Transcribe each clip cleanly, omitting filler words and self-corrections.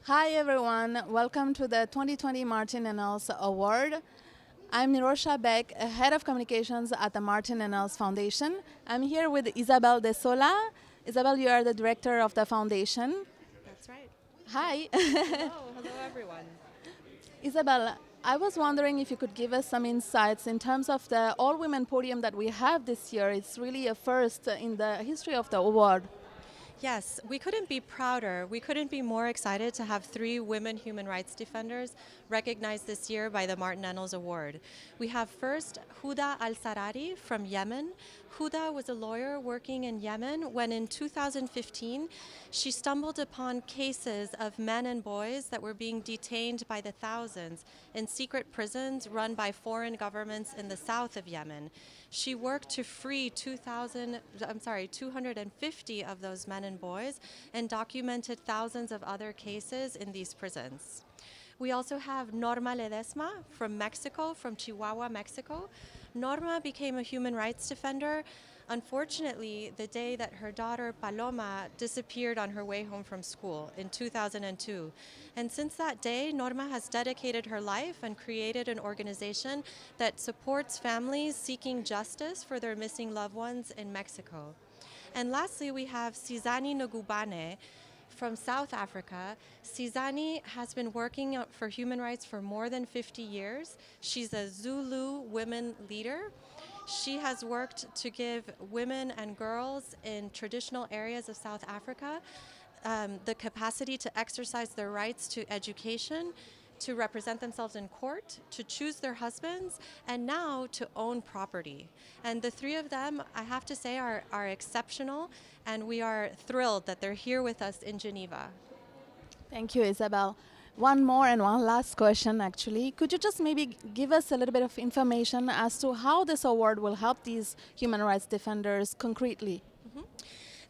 Hi everyone, welcome to the 2020 Martin Ennals Award. I'm Nirosha Beck, Head of Communications at the Martin Ennals Foundation. I'm here with Isabel De Sola. Isabel, you are the director of the foundation. That's right. Hi. Hello everyone. Isabel, I was wondering if you could give us some insights in terms of the all-women podium that we have this year. It's really a first in the history of the award. Yes, we couldn't be prouder. We couldn't be more excited to have three women human rights defenders recognized this year by the Martin Ennals Award. We have first Huda Al-Sarari from Yemen. Huda was a lawyer working in Yemen when in 2015 she stumbled upon cases of men and boys that were being detained by the thousands in secret prisons run by foreign governments in the south of Yemen. She worked to free 250 of those men and boys and documented thousands of other cases in these prisons. We also have Norma Ledezma from Mexico, from Chihuahua, Mexico. Norma became a human rights defender, unfortunately, the day that her daughter Paloma disappeared on her way home from school in 2002. And since that day, Norma has dedicated her life and created an organization that supports families seeking justice for their missing loved ones in Mexico. And lastly, we have Sizani Ngubane from South Africa. Sizani has been working for human rights for more than 50 years. She's a Zulu women leader. She has worked to give women and girls in traditional areas of South Africa the capacity to exercise their rights to education, to represent themselves in court, to choose their husbands, and now to own property. And the three of them, I have to say, are exceptional, and we are thrilled that they're here with us in Geneva. Thank you, Isabel. One more and one last question, actually. Could you just maybe give us a little bit of information as to how this award will help these human rights defenders concretely?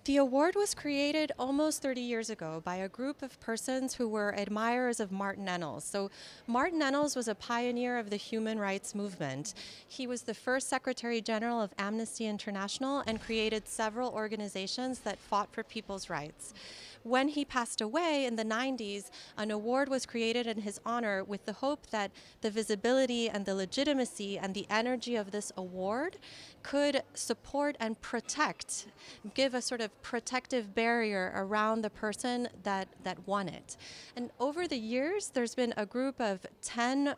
The award was created almost 30 years ago by a group of persons who were admirers of Martin Ennals. So Martin Ennals was a pioneer of the human rights movement. He was the first Secretary-General of Amnesty International and created several organizations that fought for people's rights. When he passed away in the 90s, an award was created in his honor with the hope that the visibility and the legitimacy and the energy of this award could support and protect, give a sort of protective barrier around the person that won it. And over the years, there's been a group of 10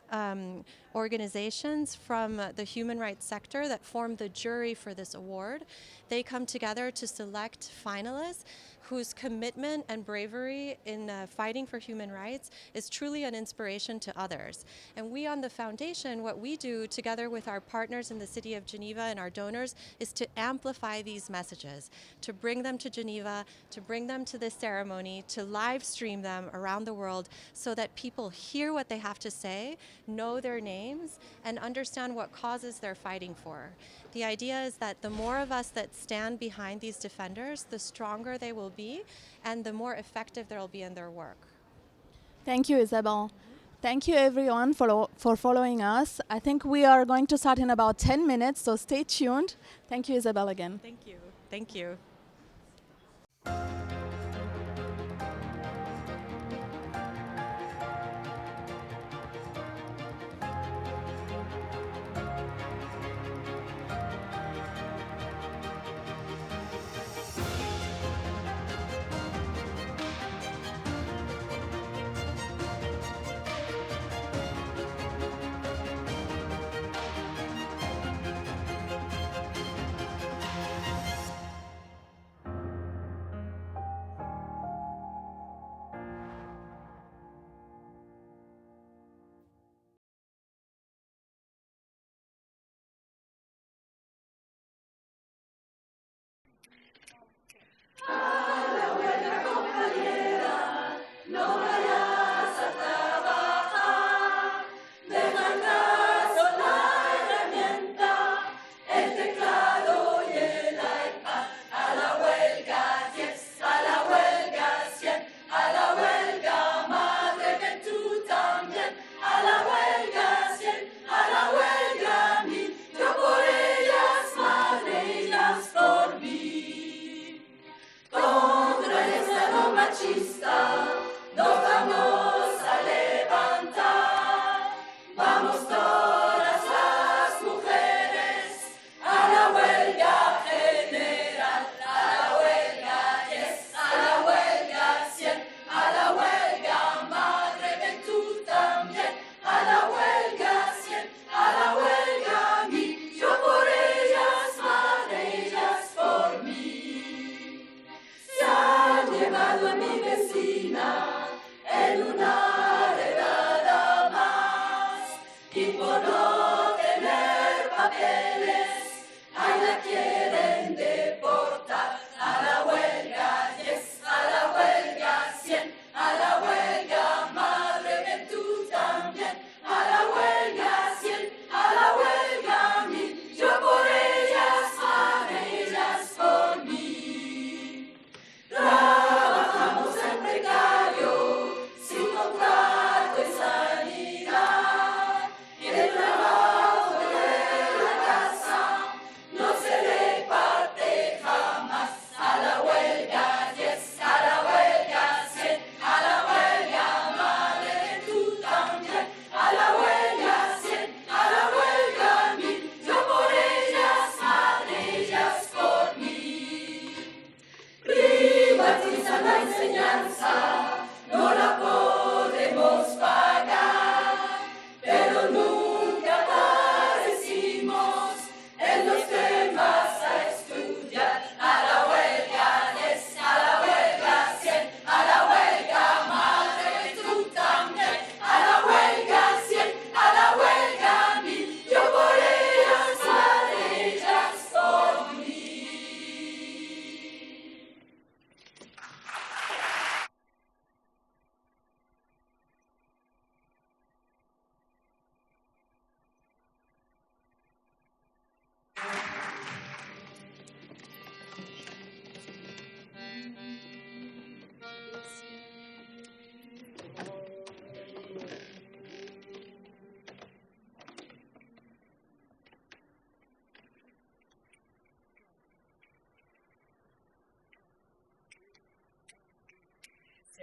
organizations from the human rights sector that form the jury for this award. They come together to select finalists whose commitment and bravery in fighting for human rights is truly an inspiration to others. And we on the foundation, what we do together with our partners in the City of Geneva and our donors is to amplify these messages, to bring them to Geneva, to bring them to this ceremony, to live stream them around the world so that people hear what they have to say, know their names, and understand what causes they're fighting for. The idea is that the more of us that stand behind these defenders, the stronger they will be and the more effective they'll be in their work. Thank you, Isabel. Thank you, everyone, for following us. I think we are going to start in about 10 minutes, so stay tuned. Thank you, Isabel, again. Thank you. Thank you.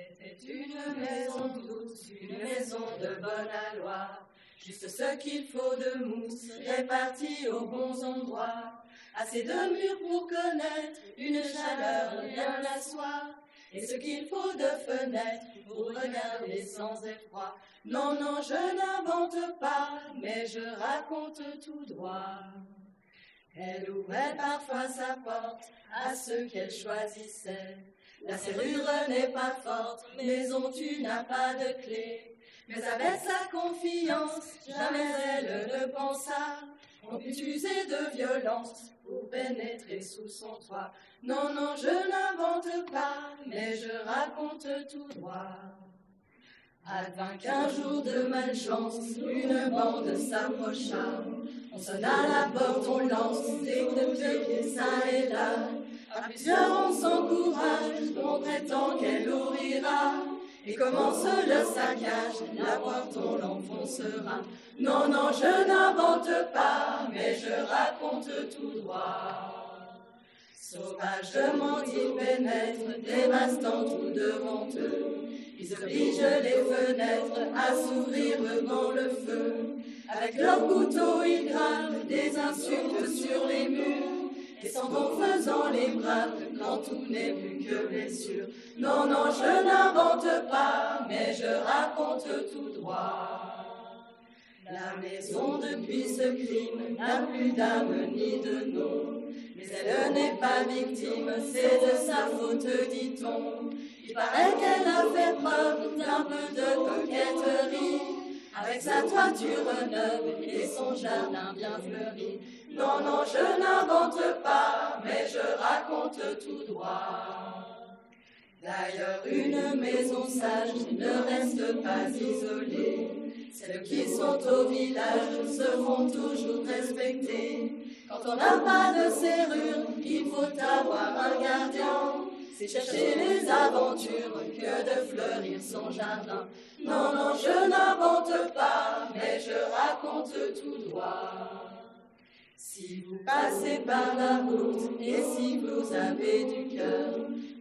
C'était une maison douce, une maison de bonne aloi, juste ce qu'il faut de mousse, répartie aux bons endroits, assez de murs pour connaître une chaleur bien la soir, et ce qu'il faut de fenêtres pour regarder sans effroi. Non, non, je n'invente pas, mais je raconte tout droit. Elle ouvrait parfois sa porte à ceux qu'elle choisissait. La serrure n'est pas forte, maison tu n'as pas de clé. Mais avec sa confiance, jamais elle ne pensa qu'on pût user de violence pour pénétrer sous son toit. Non, non, je n'invente pas, mais je raconte tout droit. Advint qu'un jour de malchance, une bande s'approcha. On sonna à la porte, on lance des coups de pied çà et là. À plusieurs on s'encourage, on prétend qu'elle ouvrira. Et commence le saccage, la porte on l'enfoncera. Non, non, je n'invente pas, mais je raconte tout droit. Sauvagement ils pénètrent, dévastant tout devant eux. Ils obligent les fenêtres à s'ouvrir devant le feu. Avec leurs couteaux, ils gravent des insultes sur les murs. Et s'en vont faisant les braves quand tout n'est plus que blessure. Non, non, je n'invente pas, mais je raconte tout droit. La maison depuis ce crime n'a plus d'âme ni de nom. Mais elle n'est pas victime, c'est de sa faute, dit-on. Il paraît qu'elle a fait preuve d'un peu de coquetterie, avec sa toiture neuve et son jardin bien fleuri. Non, non, je n'invente pas, mais je raconte tout droit. D'ailleurs, une maison sage ne reste pas isolée. Celles qui sont au village se font toujours respecter. Quand on n'a pas de serrure, il faut avoir un gardien. C'est chercher les aventures que de fleurir son jardin. Non, non, je n'invente pas, mais je raconte tout droit. Si vous passez par la route et si vous avez du cœur,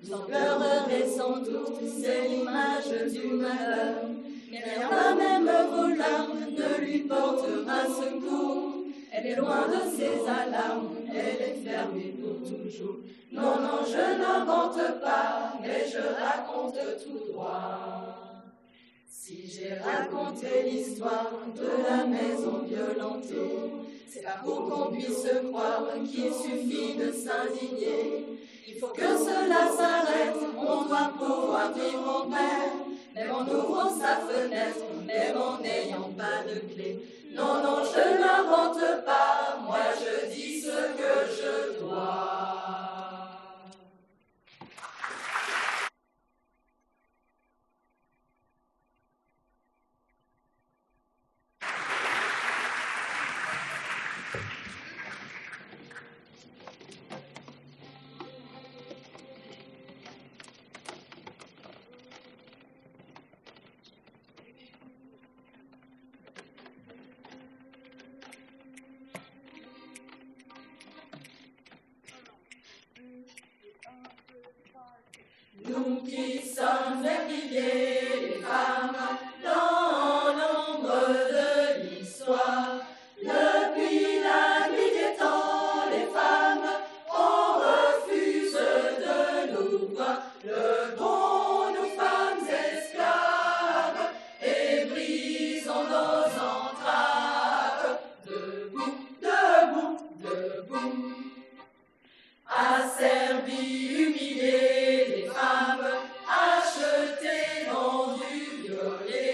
vous en pleurerez sans doute, c'est l'image du malheur. Mais rien, pas même vos larmes, ne lui portera secours. Elle est loin de ses alarmes, elle est fermée pour toujours. Non, non, je n'invente pas, mais je raconte tout droit. Si j'ai raconté l'histoire de la maison violentée, c'est pas pour qu'on puisse croire qu'il suffit de s'indigner. Il faut que cela s'arrête, on doit pouvoir vivre en paix, même en ouvrant sa fenêtre, même en n'ayant pas de clé. Non, non, je n'invente pas, moi je dis ce que je dois. Nous qui sommes écriviers, les femmes, dans l'ombre de l'histoire, depuis la nuit des temps, les femmes, on refuse de nous voir. Le bon, nous femmes esclaves, et brisons nos entraves. Debout, debout, debout, asservis, humiliés, achetées, vendues, violées.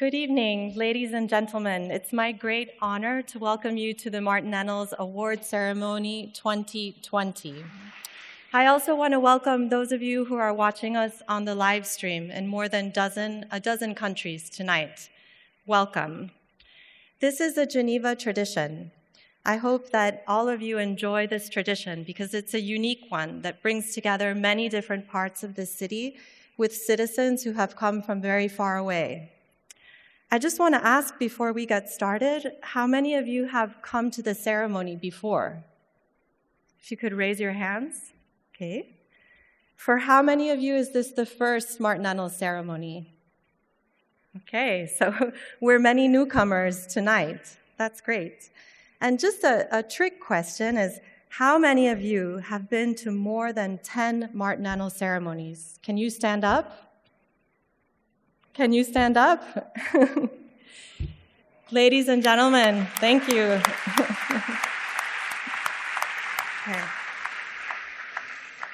Good evening, ladies and gentlemen. It's my great honor to welcome you to the Martin Ennals Award Ceremony 2020. I also want to welcome those of you who are watching us on the live stream in more than a dozen countries tonight. Welcome. This is a Geneva tradition. I hope that all of you enjoy this tradition because it's a unique one that brings together many different parts of the city with citizens who have come from very far away. I just want to ask before we get started, how many of you have come to the ceremony before? If you could raise your hands. Okay. For how many of you is this the first Martin Ennals ceremony? Okay, so we're many newcomers tonight. That's great. And just a trick question is, how many of you have been to more than 10 Martin Ennals ceremonies? Can you stand up? Can you stand up? Ladies and gentlemen, thank you. Okay.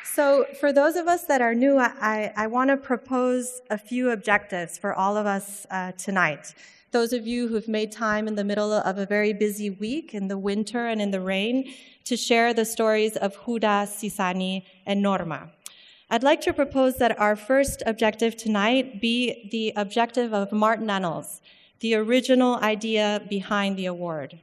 So for those of us that are new, I want to propose a few objectives for all of us tonight. Those of you who've made time in the middle of a very busy week, in the winter and in the rain, to share the stories of Huda, Sizani, and Norma. I'd like to propose that our first objective tonight be the objective of Martin Ennals, the original idea behind the award.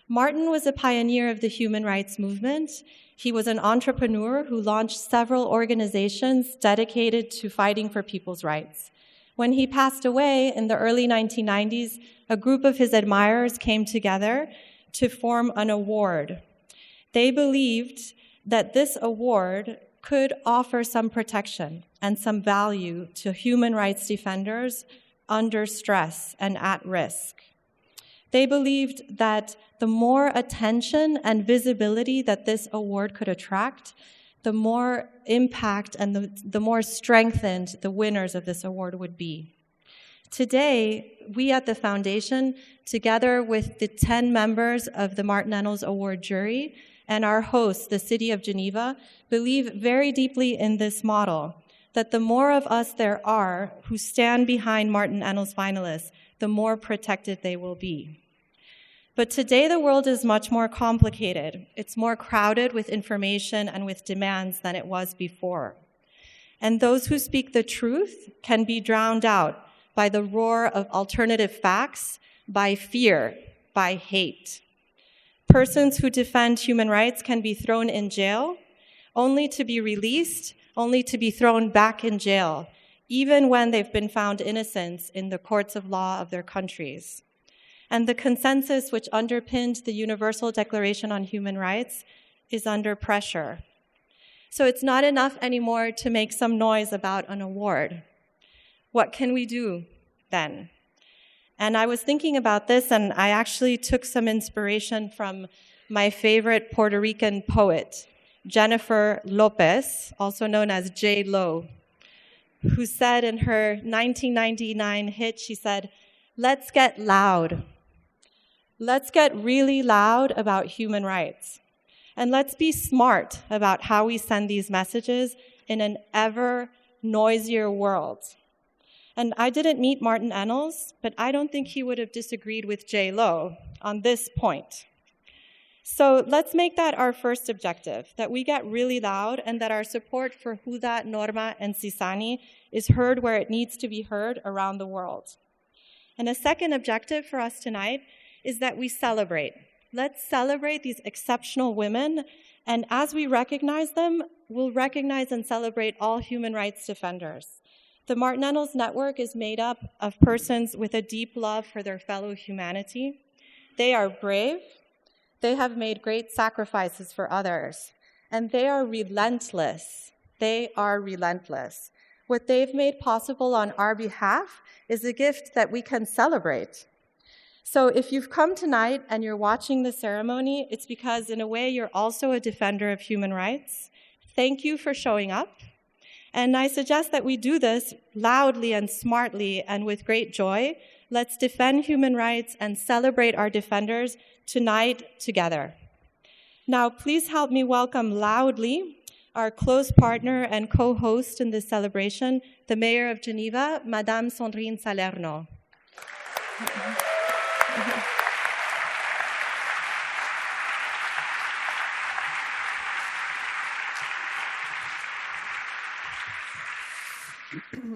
Martin was a pioneer of the human rights movement. He was an entrepreneur who launched several organizations dedicated to fighting for people's rights. When he passed away in the early 1990s, a group of his admirers came together to form an award. They believed that this award could offer some protection and some value to human rights defenders under stress and at risk. They believed that the more attention and visibility that this award could attract, the more impact and the more strengthened the winners of this award would be. Today, we at the Foundation, together with the 10 members of the Martin Ennals Award jury and our host, the City of Geneva, believe very deeply in this model, that the more of us there are who stand behind Martin Ennals finalists, the more protected they will be. But today the world is much more complicated. It's more crowded with information and with demands than it was before. And those who speak the truth can be drowned out by the roar of alternative facts, by fear, by hate. Persons who defend human rights can be thrown in jail, only to be released, only to be thrown back in jail, even when they've been found innocent in the courts of law of their countries. And the consensus which underpinned the Universal Declaration on Human Rights is under pressure. So it's not enough anymore to make some noise about an award. What can we do then? And I was thinking about this, and I actually took some inspiration from my favorite Puerto Rican poet, Jennifer Lopez, also known as J-Lo, who said in her 1999 hit, she said, "Let's get loud. Let's get really loud about human rights. And let's be smart about how we send these messages in an ever noisier world." And I didn't meet Martin Ennals, but I don't think he would have disagreed with J-Lo on this point. So let's make that our first objective, that we get really loud and that our support for Huda, Norma, and Sizani is heard where it needs to be heard around the world. And a second objective for us tonight is that we celebrate. Let's celebrate these exceptional women, and as we recognize them, we'll recognize and celebrate all human rights defenders. The Martin Ennals Network is made up of persons with a deep love for their fellow humanity. They are brave, they have made great sacrifices for others, and they are relentless. They are relentless. What they've made possible on our behalf is a gift that we can celebrate. So if you've come tonight and you're watching the ceremony, it's because in a way you're also a defender of human rights. Thank you for showing up. And I suggest that we do this loudly and smartly and with great joy. Let's defend human rights and celebrate our defenders tonight together. Now, please help me welcome loudly our close partner and co-host in this celebration, the Mayor of Geneva, Madame Sandrine Salerno.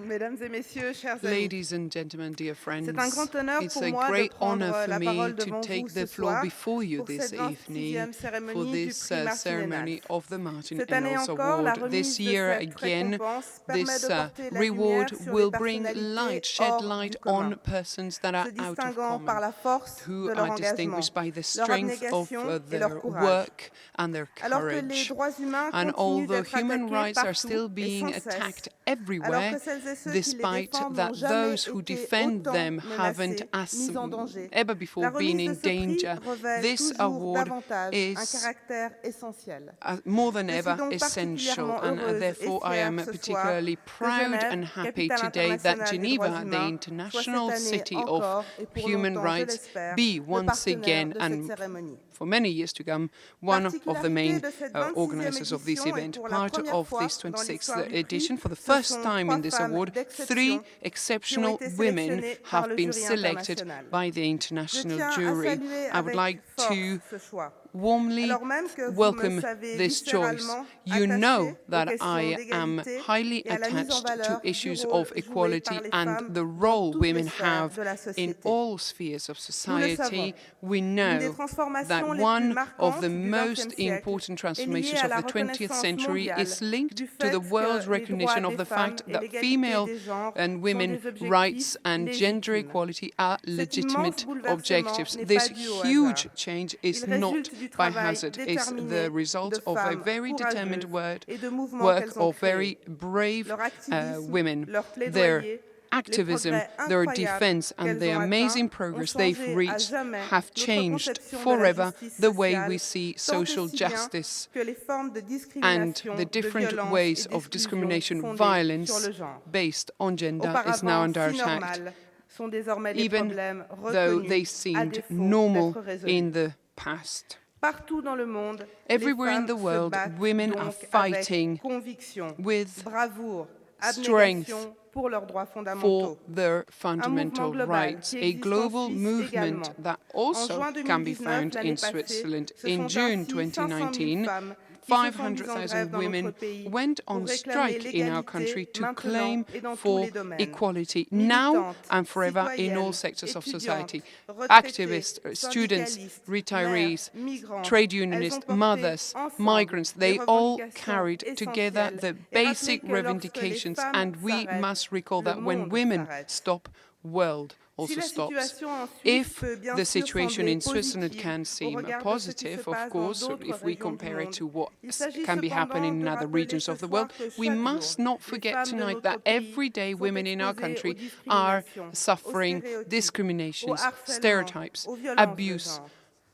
Mesdames et messieurs, chers amis, Ladies and gentlemen, dear friends, c'est un grand honneur it's pour a moi de great honor prendre for la me parole to devant vous take ce the floor soir before you pour this cette evening 26e for cérémonie du this prix Martin ceremony Ennals. of the Martin Cette année Ennals encore, la Award. remise This de year cette again, récompense permet this de porter la reward lumière sur will les bring personnalités light, shed hors light du commun, on persons that are se out of distinguant par common, la force who de leur are engagement, distinguished by the leur strength of abnégation et their leur courage. work and their Alors que les courage. droits humains And continuent although d'être human attaqués rights are partout still et being sans cesse, attacked alors everywhere, que celles et ceux qui les despite défendent that n'ont jamais those who été defend autant them haven't menacés, as mis en danger, ever la before been remise de in ce prix danger, revêt this toujours award davantage un is caractère essentiel. more than Je suis ever donc essential, particulièrement and heureuse et therefore I am fière ce soir particularly que proud Genève, and happy capitale today that internationale des droits Geneva, the humains, soit cette international année city of encore et pour human longtemps, je rights, l'espère, be le once partenaire again de cette and cérémonie. for many years to come, one of the main de cette 26e organizers of this édition et event. pour la Part première of fois this dans 26th l'histoire du prix, edition, for the ce first sont time 3 in this femmes award, d'exception 3 qui ont exceptional été women sélectionnées par have le been jury selected international. by the Je international tiens à jury. saluer I would avec like force to ce choix. warmly Alors même que vous me welcome savez this choice. viscéralement You attachée know aux that questions I am d'égalité highly et à la mise en attached to valeur du issues rôle of joué equality par les and femmes the dans role toutes les women sphères have de la in société. all spheres of Nous le society. savons. We Une des know that transformations les plus one of marquantes the du most XXe siècle important est liée transformations à of la the 20th reconnaissance century mondiale is linked du to fait the world's que les recognition droits of des the femmes fact et that l'égalité female des genres and sont women des objectifs rights and gender légitimes. equality are Cet legitimate immense bouleversement objectives. n'est This pas dû au huge hasard. change Il is not résulte du by travail hazard, it's the déterminé result de of a femmes very determined courageuses et de mouvements work qu'elles ont of very créés. brave Leur activisme, women. leur Their plaidoyer, activism, les progrès their incroyables defense and qu'elles the ont amazing atteints progress ont they've changé à reached jamais have notre changed conception de la forever justice the way sociale, we see tant et social si bien justice que les formes de and discrimination, the de different violence ways et of d'exclusion discrimination, fondées violence sur le genre. based on gender is now Auparavant, under si attack, normales sont désormais les even problèmes though they reconnus à seemed défaut normal d'être in résolus. the past. Partout dans le monde, Everywhere les in femmes the world, se battent women donc are avec fighting conviction, with bravoure, strength abnégation pour leurs droits for fondamentaux. their fundamental global rights, qui a existe en global Suisse movement également. that En also juin can be 2019, found l'année in passée, Switzerland. ce In sont June ainsi 500 000 2019, femmes qui se sont mises en 500,000 grève dans women notre pays went pour on réclamer strike in our country l'égalité to maintenant claim et dans tous for les domaines. equality now Militantes, and forever in all citoyennes, sectors of étudiantes, society. retraitées, Activists, students, syndicalistes, retirees, mères, migrantes, trade elles ont unionists, porté mothers, ensemble migrants, des they all revendications carried together essentielles the et rappelé basic que lorsque les revendications, femmes and we s'arrêtent, must recall le that when monde women s'arrête. stop, world Si also la stops. situation en Suisse If peut bien the sûr situation sembler in Switzerland positive can au seem regard de ce qui se positive, of passe dans course, d'autres if we régions du compare it monde, to what il s'agit can be cependant happening in de other rappeler regions ce of the soir world, que we chaque must jour, not les forget femmes de tonight notre that pays every day sont women in our exposées aux country discriminations, are aux suffering stéréotypes, discriminations, au harcèlement, stereotypes, aux violences de abuse, genre,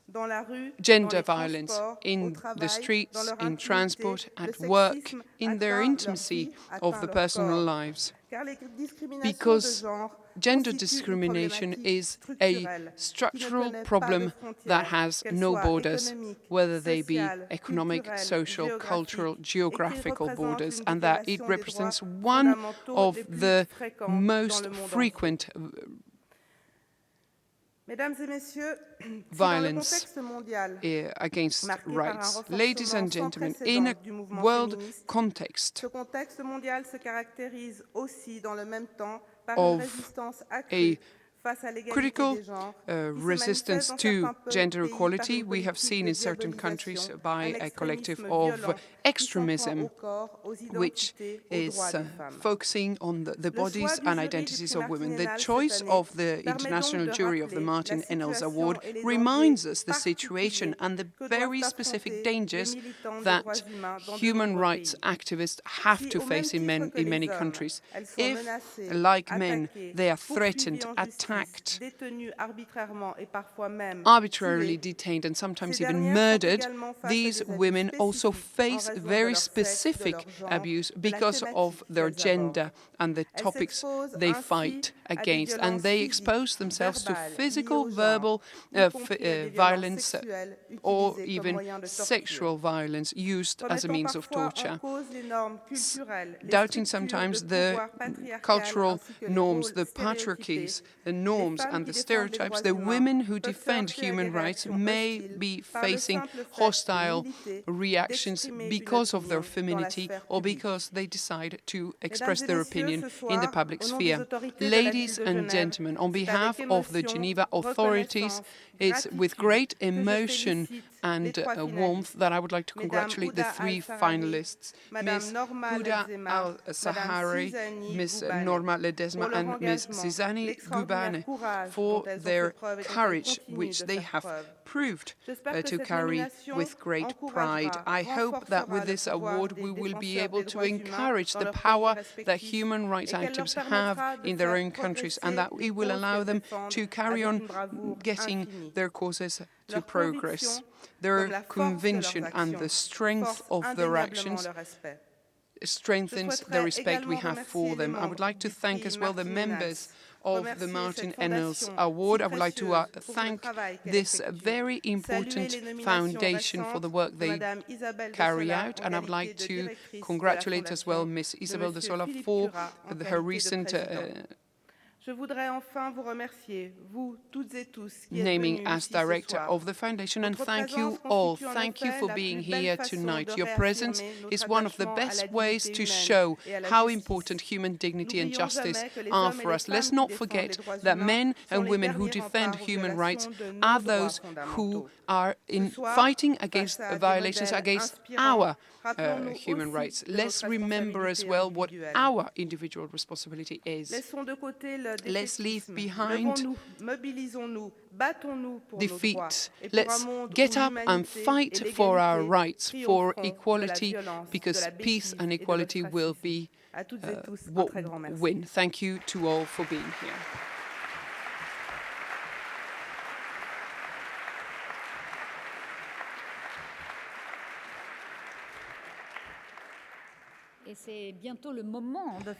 dans la rue, gender dans les violence transports, au in travail, the streets, dans leur in intimité, transport, le at work, sexisme in their atteint leur intimacy vie, of atteint the leur personal corps. lives. Car les discriminations de Because genre gender constituent une discrimination problématique is a structurelle qui ne structural connaît pas de problem that frontières, has qu'elles no soient borders, économiques, whether they be sociales, economic, culturelles, social, cultural, géographiques, et qui geographical représente borders, une and that it violation des represents droits one fondamentaux of les plus the fréquentes dans most le monde entier. frequent Mesdames et messieurs, si dans le violence contexte mondial against marqué par un rights. renforcement Ladies and sans gentlemen, précédent in a du mouvement world féministe, context ce contexte mondial se caractérise aussi dans le même temps par of une résistance accrue face à l'égalité critical des genres, resistance to gender equality we have seen in certain countries by a collective of extremism which is focusing on the bodies and identities of women. The choice of the international jury of the Martin Ennals Award reminds us the situation and the very specific dangers that human rights activists have to face in many countries. If, like men, they are threatened, attacked, arbitrarily detained and sometimes even murdered, these women also face very specific abuse because of their gender and the topics they fight against, and they expose themselves to physical, verbal violence or even sexual violence used as a means of torture. Doubting sometimes the cultural norms, the patriarchies, the norms and the stereotypes, the women who defend human rights may be facing hostile reactions because of their femininity or because they decide to express their opinion in the public sphere. Ladies and gentlemen, on behalf of the Geneva authorities, it's with great emotion and warmth that I would like to congratulate the three finalists, Ms. Huda Al-Sarari, Ms. Norma Ledezma and Ms. Sizani Ngubane for their courage, which they have proved to carry with great pride. I hope that with this award we will be able to encourage the power that human rights activists have in their own countries, and that it will allow them to carry on getting their causes to progress. Their conviction and the strength of their actions strengthens the respect we have for them. I would like to thank as well the members of the Martin Ennals Award. I would like to thank this very important foundation for the work they carry out, and I would like to congratulate as well Ms. Isabelle de Sola for her recent naming as director of the foundation, and thank you all. Thank you for being here tonight. Your presence is one of the best ways to show how important human dignity and justice are for us. Let's not forget that men and women who defend human rights are those who are fighting against violations against our human rights. Let's remember as well what our individual responsibility is. Let's leave behind defeat. Let's get up and fight for our rights, for equality, because peace and equality will be what win. Thank you to all for being here.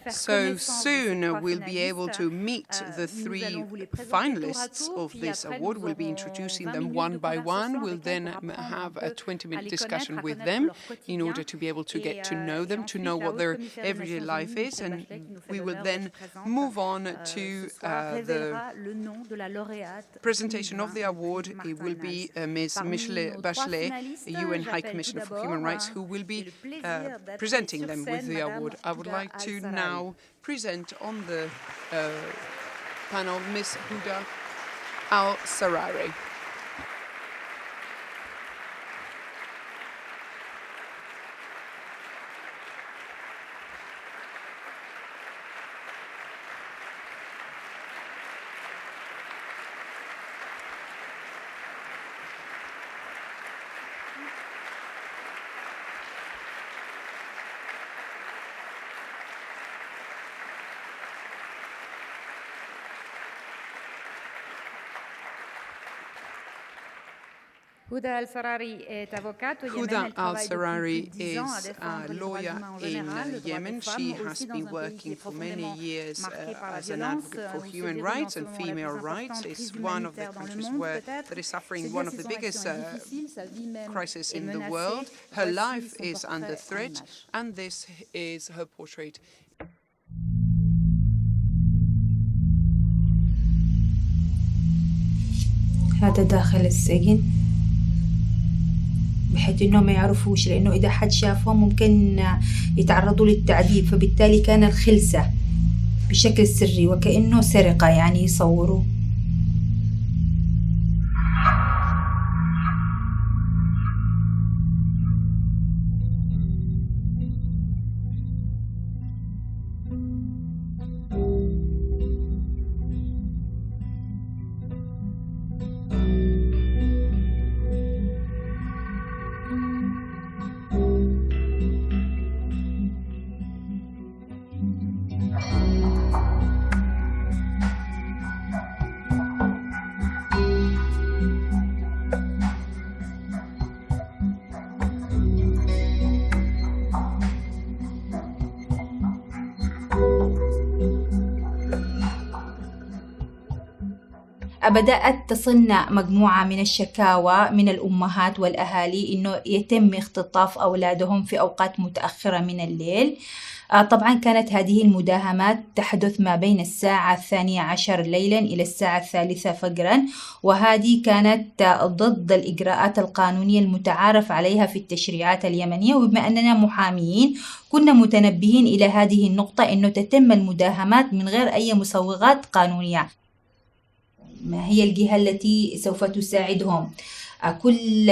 So soon we'll be able to meet the three finalists of this award. We'll be introducing them one by one. We'll then have a 20-minute discussion with them in order to be able to get to know them, to know what their everyday life is, and we will then move on to the presentation of the award. It will be Ms. Michelet Bachelet, UN High Commissioner for Human Rights, who will be presenting them with the award. I would like to now present on the panel Ms. Huda Al-Sarari. Huda Al-Sarari is a lawyer in Yemen. She has been working for many years as an advocate for human rights and female rights. It's one of the countries that is suffering one of the biggest crises in the world. Her life is under threat, and this is her portrait. هذا داخل السجن بحيث إنهم ما يعرفوش، لأنه إذا حد شافهم ممكن يتعرضوا للتعذيب، فبالتالي كان الخلسة بشكل سري وكأنه سرقة، يعني يصوروا. بدأت تصلنا مجموعة من الشكاوى من الأمهات والأهالي إنه يتم اختطاف أولادهم في أوقات متأخرة من الليل. طبعا كانت هذه المداهمات تحدث ما بين الساعة 12 ليلا إلى الساعة 3 فجرا، وهذه كانت ضد الإجراءات القانونية المتعارف عليها في التشريعات اليمنية. وبما أننا محاميين كنا متنبهين إلى هذه النقطة، إنه تتم المداهمات من غير أي مسوغات قانونية. ما هي الجهة التي سوف تساعدهم؟ كل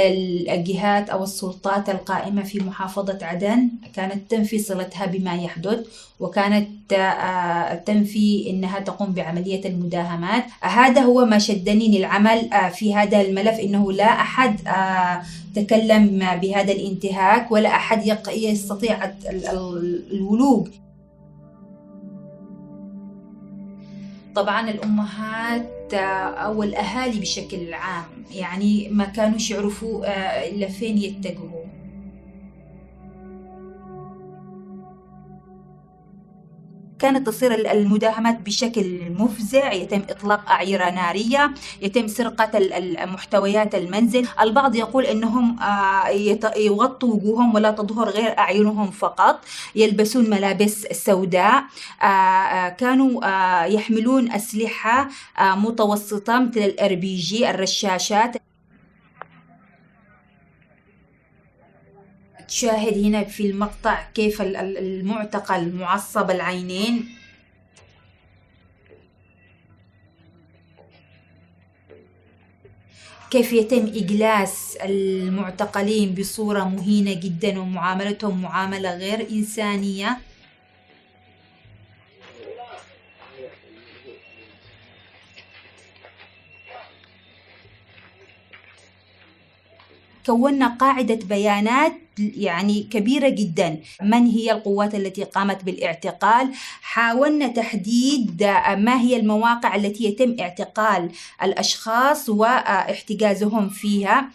الجهات أو السلطات القائمة في محافظة عدن كانت تنفي صلتها بما يحدث، وكانت تنفي أنها تقوم بعملية المداهمات. هذا هو ما شدني للعمل في هذا الملف، أنه لا أحد تكلم بهذا الانتهاك ولا أحد يستطيع الولوج. طبعا الأمهات أو الأهالي بشكل عام يعني ما كانوش يعرفوا إلا فين يتجهوا. كانت تصير المداهمات بشكل مفزع، يتم إطلاق أعيرة نارية، يتم سرقة محتويات المنزل. البعض يقول أنهم يغطوا وجوههم ولا تظهر غير أعينهم فقط، يلبسون ملابس سوداء، كانوا يحملون أسلحة متوسطة مثل الRPG الرشاشات. تشاهد هنا في المقطع كيف المعتقل معصب العينين. كيف يتم إجلاس المعتقلين بصورة مهينة جدا ومعاملتهم معاملة غير إنسانية. كونا قاعدة بيانات يعني كبيرة جدا. من هي القوات التي قامت بالاعتقال؟ حاولنا تحديد ما هي المواقع التي يتم اعتقال الأشخاص واحتجازهم فيها.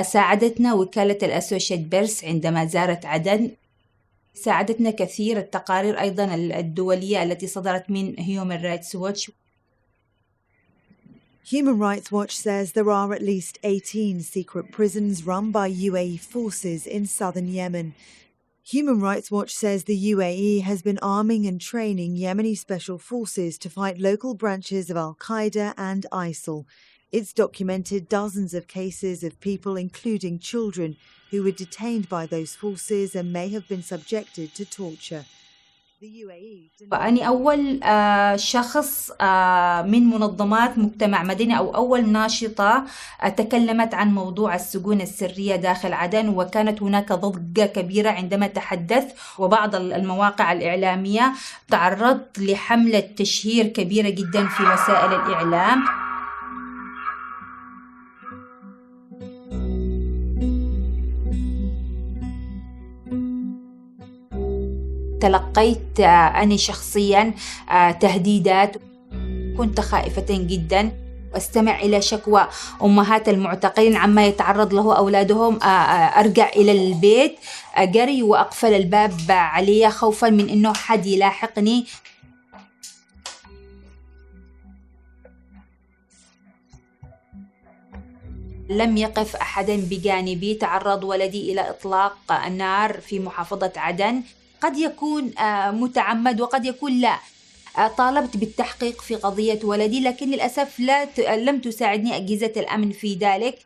ساعدتنا وكالة الأسوشيت بيرس عندما زارت عدن، ساعدتنا كثير التقارير أيضا الدولية التي صدرت من Human Rights Watch. Human Rights Watch says there are at least 18 secret prisons run by UAE forces in southern Yemen. Human Rights Watch says the UAE has been arming and training Yemeni special forces to fight local branches of Al-Qaeda and ISIL. It's documented dozens of cases of people, including children, who were detained by those forces and may have been subjected to torture. أنا أول شخص من منظمات مجتمع مدني أو أول ناشطة تكلمت عن موضوع السجون السرية داخل عدن، وكانت هناك ضجة كبيرة عندما تحدث، وبعض المواقع الإعلامية تعرضت لحملة تشهير كبيرة جدا في وسائل الإعلام. تلقيت أنا شخصياً تهديدات، كنت خائفة جداً. أستمع إلى شكوى أمهات المعتقلين عما يتعرض له أولادهم. أرجع إلى البيت أجري وأقفل الباب علي خوفاً من أنه حد يلاحقني. لم يقف أحد بجانبي. تعرض ولدي إلى إطلاق النار في محافظة عدن، قد يكون متعمد وقد يكون لا. طالبت بالتحقيق في قضية ولدي، لكن للأسف لم تساعدني أجهزة الأمن في ذلك.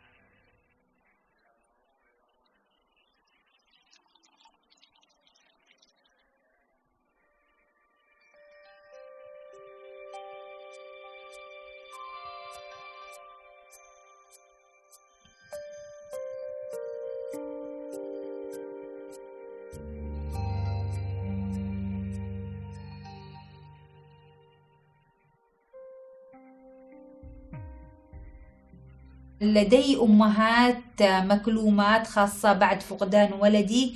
لدي أمهات مكلومات، خاصة بعد فقدان ولدي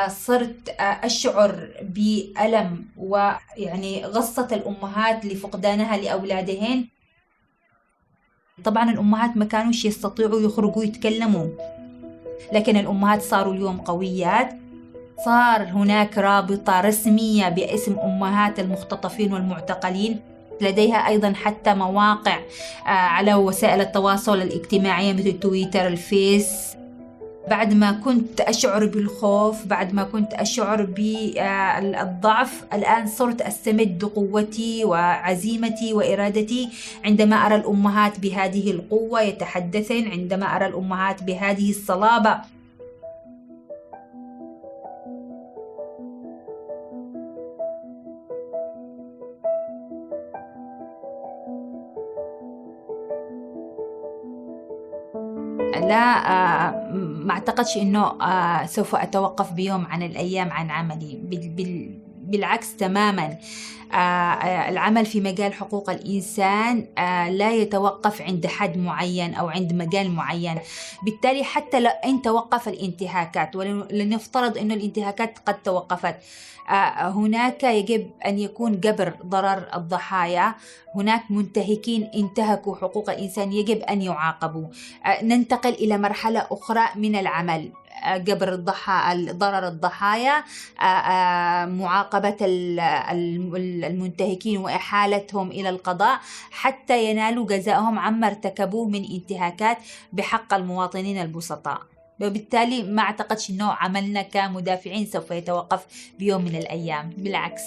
صرت أشعر بألم ويعني غصة الأمهات لفقدانها لأولادهن. طبعا الأمهات ما كانوش يستطيعوا يخرجوا يتكلموا، لكن الأمهات صاروا اليوم قويات. صار هناك رابطة رسمية باسم أمهات المختطفين والمعتقلين. لديها أيضا حتى مواقع على وسائل التواصل الاجتماعي مثل تويتر، الفيس. بعد ما كنت أشعر بالخوف، بعد ما كنت أشعر بالضعف، الآن صرت أستمد قوتي وعزيمتي وإرادتي عندما أرى الأمهات بهذه القوة يتحدثن، عندما أرى الأمهات بهذه الصلابة. ما أعتقدش إنه سوف أتوقف بيوم عن الأيام عن عملي، بالعكس تماما. العمل في مجال حقوق الإنسان لا يتوقف عند حد معين أو عند مجال معين. بالتالي حتى لو إن توقف الانتهاكات، ولنفترض أن الانتهاكات قد توقفت، هناك يجب أن يكون جبر ضرر الضحايا. هناك منتهكين انتهكوا حقوق الإنسان يجب أن يعاقبوا. ننتقل إلى مرحلة أخرى من العمل، جبر ضرر الضحايا، معاقبة المنتهكين وإحالتهم إلى القضاء حتى ينالوا جزاءهم عما ارتكبوه من انتهاكات بحق المواطنين البسطاء. وبالتالي ما أعتقدش أنه عملنا كمدافعين سوف يتوقف بيوم من الأيام، بالعكس.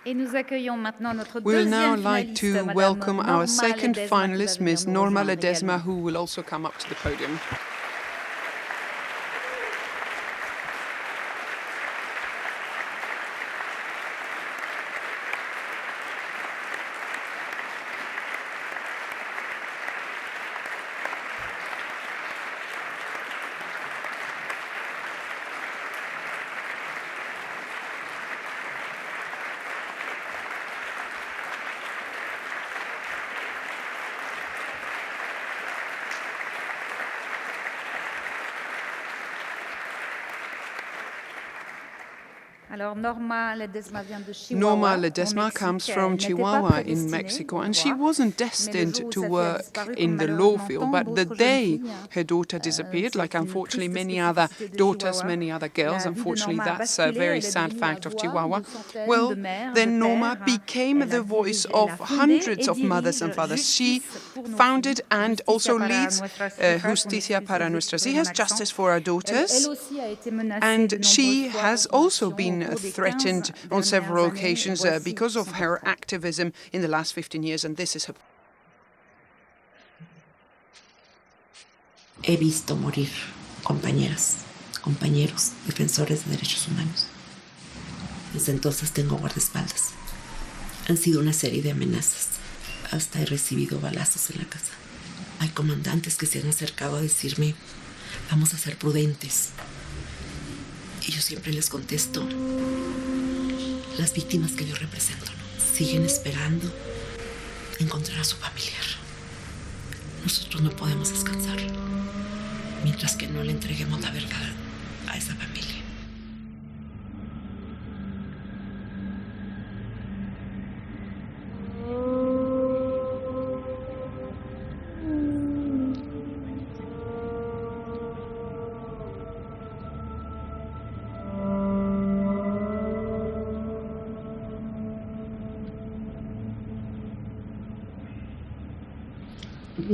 We will now like to welcome our second finalist, Ms. Norma Ledezma, who will also come up to the podium. Norma Ledezma comes from Chihuahua in Mexico, and she wasn't destined to work in the law field, but the day her daughter disappeared, like unfortunately many other daughters, many other girls, unfortunately that's a very sad fact of Chihuahua, well, then Norma became the voice of hundreds of mothers and fathers. She founded and also leads Justicia para Nuestras Hijas, Justice for Our Daughters, and she has also been threatened on several occasions because of her activism in the last 15 years, and this is her. He visto morir compañeras, compañeros, defensores de derechos humanos. Desde entonces tengo guardaespaldas. Han sido una serie de amenazas. Hasta he recibido balazos en la casa. Hay comandantes que se han acercado a decirme, vamos a ser prudentes. Y yo siempre les contesto, las víctimas que yo represento, ¿no? Siguen esperando encontrar a su familiar. Nosotros no podemos descansar mientras que no le entreguemos la verdad a esa familia.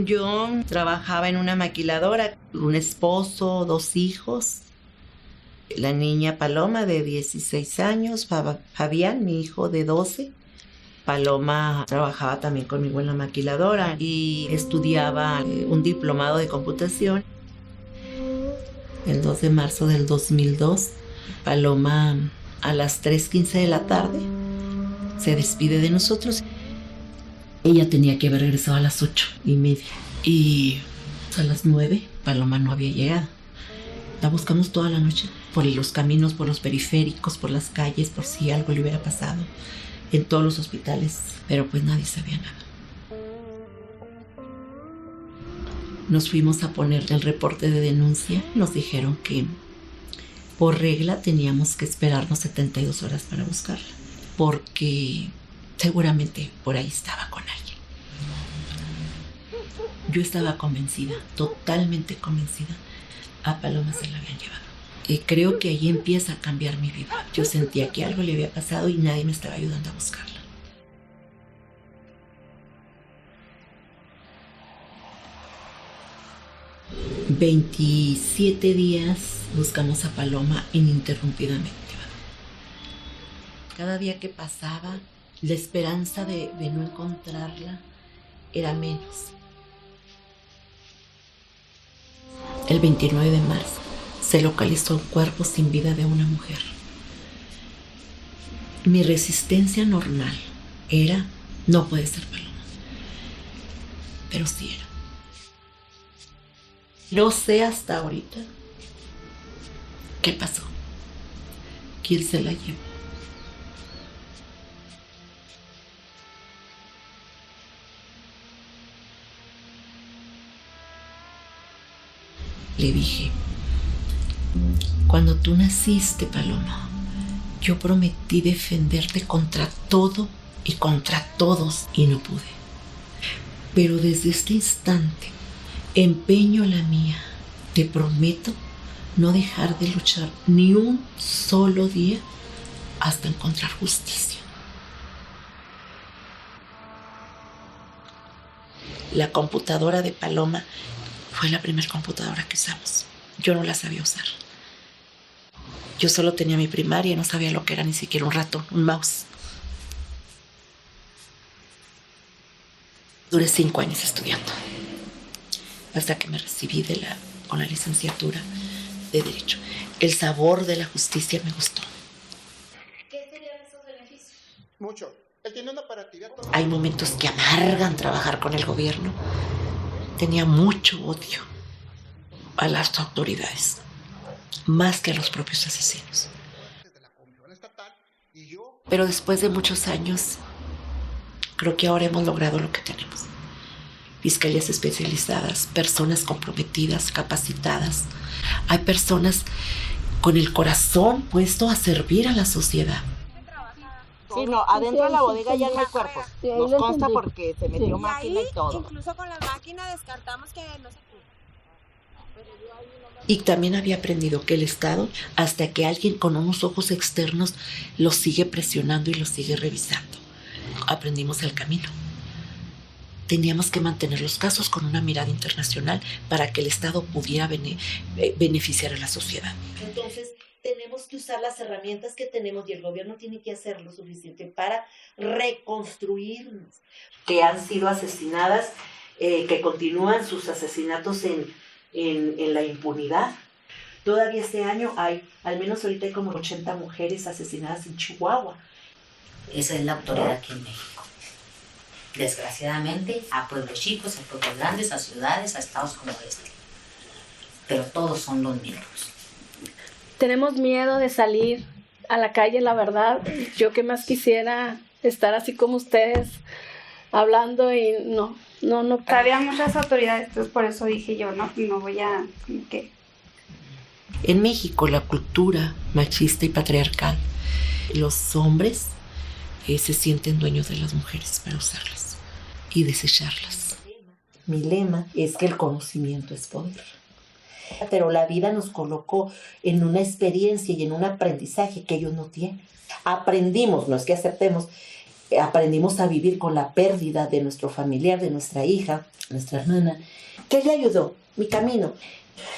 Yo trabajaba en una maquiladora, un esposo, 2 hijos. La niña Paloma de 16 años, Fabián, mi hijo de 12. Paloma trabajaba también conmigo en la maquiladora y estudiaba un diplomado de computación. El 2 de marzo del 2002, Paloma a las 3:15 de la tarde se despide de nosotros. Ella tenía que haber regresado a las 8:30 y a las 9 Paloma no había llegado. La buscamos toda la noche por los caminos, por los periféricos, por las calles, por si algo le hubiera pasado. en todos los hospitales, pero pues nadie sabía nada. Nos fuimos a poner el reporte de denuncia. Nos dijeron que por regla teníamos que esperarnos 72 horas para buscarla, porque seguramente por ahí estaba con alguien. Yo estaba convencida, totalmente convencida, a Paloma se la habían llevado. Y creo que ahí empieza a cambiar mi vida. Yo sentía que algo le había pasado y nadie me estaba ayudando a buscarla. ...27 días buscamos a Paloma ininterrumpidamente. Cada día que pasaba, la esperanza de no encontrarla era menos. El 29 de marzo se localizó el cuerpo sin vida de una mujer. Mi resistencia normal era: no puede ser Paloma. Pero sí era. No sé hasta ahorita qué pasó, quién se la llevó. Le dije: cuando tú naciste, Paloma, yo prometí defenderte contra todo y contra todos y no pude. Pero desde este instante empeño la mía. Te prometo no dejar de luchar ni un solo día hasta encontrar justicia. La computadora de Paloma fue la primera computadora que usamos. Yo no la sabía usar. Yo solo tenía mi primaria y no sabía lo que era ni siquiera un ratón, un mouse. Duré 5 años estudiando, hasta que me recibí con la licenciatura de Derecho. El sabor de la justicia me gustó. ¿Qué serían esos beneficios? Mucho. Él tiene una operatividad. Hay momentos que amargan trabajar con el gobierno. Tenía mucho odio a las autoridades, más que a los propios asesinos. Pero después de muchos años, creo que ahora hemos logrado lo que tenemos. Fiscalías especializadas, personas comprometidas, capacitadas. Hay personas con el corazón puesto a servir a la sociedad. Sí, no, adentro de la bodega ya no hay cuerpos. Nos consta porque se metió máquina y todo. Incluso con la máquina descartamos que no se... Y también había aprendido que el Estado, hasta que alguien con unos ojos externos lo sigue presionando y lo sigue revisando. Aprendimos el camino. Teníamos que mantener los casos con una mirada internacional para que el Estado pudiera beneficiar a la sociedad. Entonces, tenemos que usar las herramientas que tenemos y el gobierno tiene que hacer lo suficiente para reconstruirnos. Que han sido asesinadas, que continúan sus asesinatos en la impunidad. Todavía este año al menos ahorita hay como 80 mujeres asesinadas en Chihuahua. Esa es la autoridad aquí en México. Desgraciadamente, a pueblos chicos, a pueblos grandes, a ciudades, a estados como este. Pero todos son los mismos. Tenemos miedo de salir a la calle, la verdad. Yo que más quisiera estar así como ustedes, hablando y no. Había muchas autoridades, entonces por eso dije yo, no voy a... ¿qué? En México, la cultura machista y patriarcal, los hombres se sienten dueños de las mujeres para usarlas y desecharlas. Mi lema es que el conocimiento es poder. Pero la vida nos colocó en una experiencia y en un aprendizaje que ellos no tienen. Aprendimos, no es que aceptemos, aprendimos a vivir con la pérdida de nuestro familiar, de nuestra hija, nuestra hermana. ¿Qué le ayudó? Mi camino.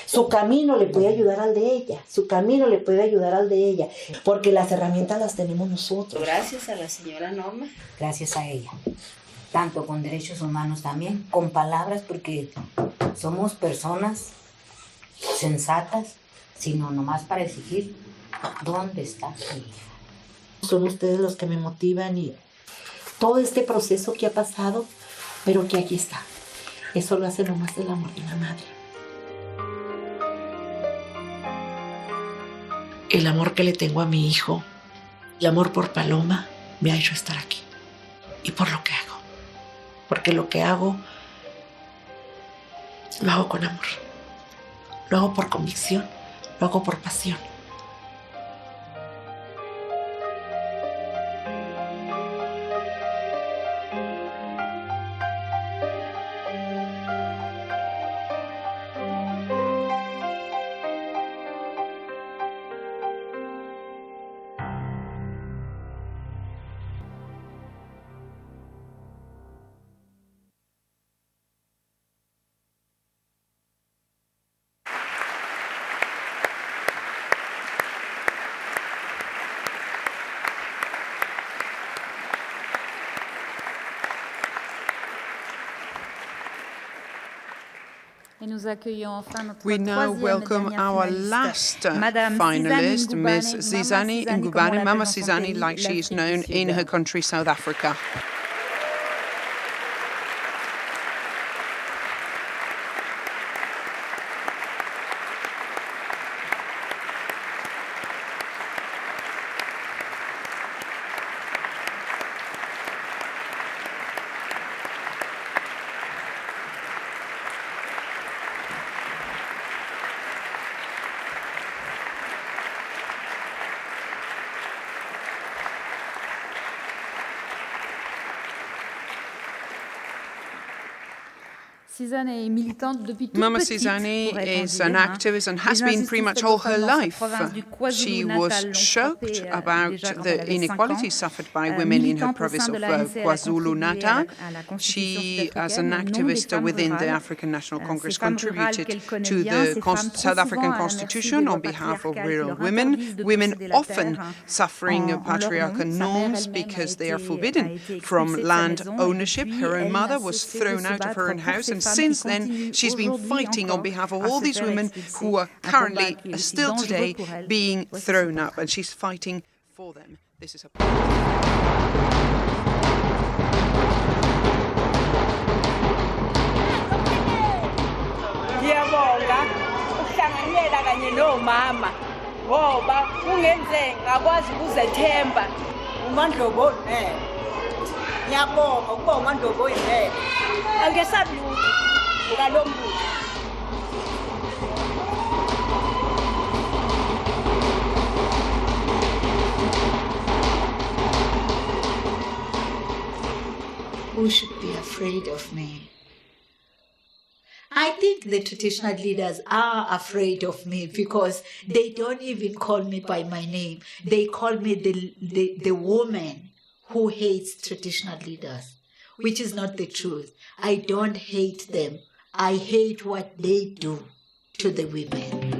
Su camino le puede ayudar al de ella, su camino le puede ayudar al de ella, porque las herramientas las tenemos nosotros. Gracias a la señora Norma. Gracias a ella. Tanto con derechos humanos también, con palabras, porque somos personas sensatas, sino nomás para exigir dónde está su hija. Son ustedes los que me motivan y todo este proceso que ha pasado, pero que aquí está. Eso lo hace nomás el amor de una madre. El amor que le tengo a mi hijo, el amor por Paloma, me ha hecho estar aquí. Y por lo que hago. Porque lo que hago, lo hago con amor. Lo hago por convicción. Lo hago por pasión. We now welcome our last finalist, Ms. Sizani Ngubane, Mama Sizani, like she is known in her country, South Africa. Mama Sizani is an activist and has been pretty much all her life. She was shocked about the inequalities suffered by women in her province of KwaZulu-Natal. She, as an activist within the African National Congress, contributed to the South African Constitution on behalf of rural women. Women often suffering patriarchal norms because they are forbidden from land ownership. Her own mother was thrown out of her own house, and since then, she's been fighting on behalf of all these women who are currently, still today, being thrown up, and she's fighting for them. This is her. Ngiyabonga ukuhlanganyela kanye nomama ngoba kungenze ngakwazi ukuzethemba uMandlobo ngiyabonga ukuba uMandlobo yena angesabi lutho ngalombutho. Who should be afraid of me? I think the traditional leaders are afraid of me because they don't even call me by my name. They call me the woman who hates traditional leaders, which is not the truth. I don't hate them. I hate what they do to the women.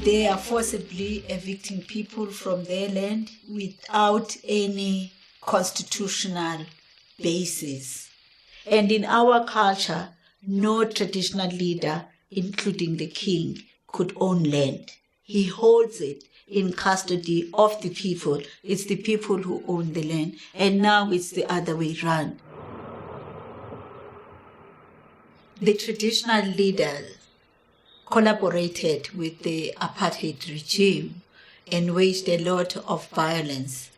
They are forcibly evicting people from their land without any constitutional basis. And in our culture, no traditional leader, including the king, could own land. He holds it in custody of the people. It's the people who own the land. And now it's the other way around. The traditional leaders collaborated with the apartheid regime and waged a lot of violence.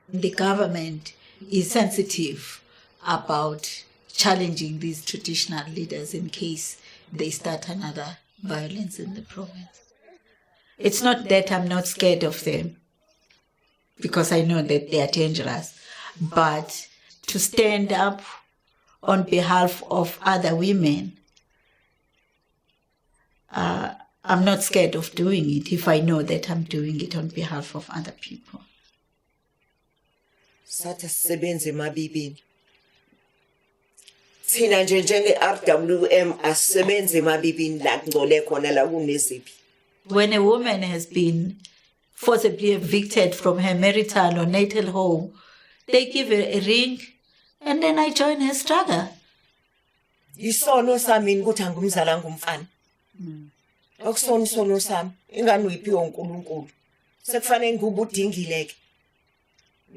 The government is sensitive about challenging these traditional leaders in case they start another violence in the province. It's not that I'm not scared of them, because I know that they are dangerous, but to stand up on behalf of other women, I'm not scared of doing it if I know that I'm doing it on behalf of other people. Sathi sisebenze emabibini. Thina nje njenge-RWM asisebenze emabibini la kungcole khona la kuneziphi. When a woman has been forcibly evicted from her marital or natal home, they give her a ring, and then I join her struggle. Isono sami ukuthi angumzala ngumfana. Akusona isono sami, ingani uyiphiwe uNkulunkulu. Sekufanele ngubudingile ke.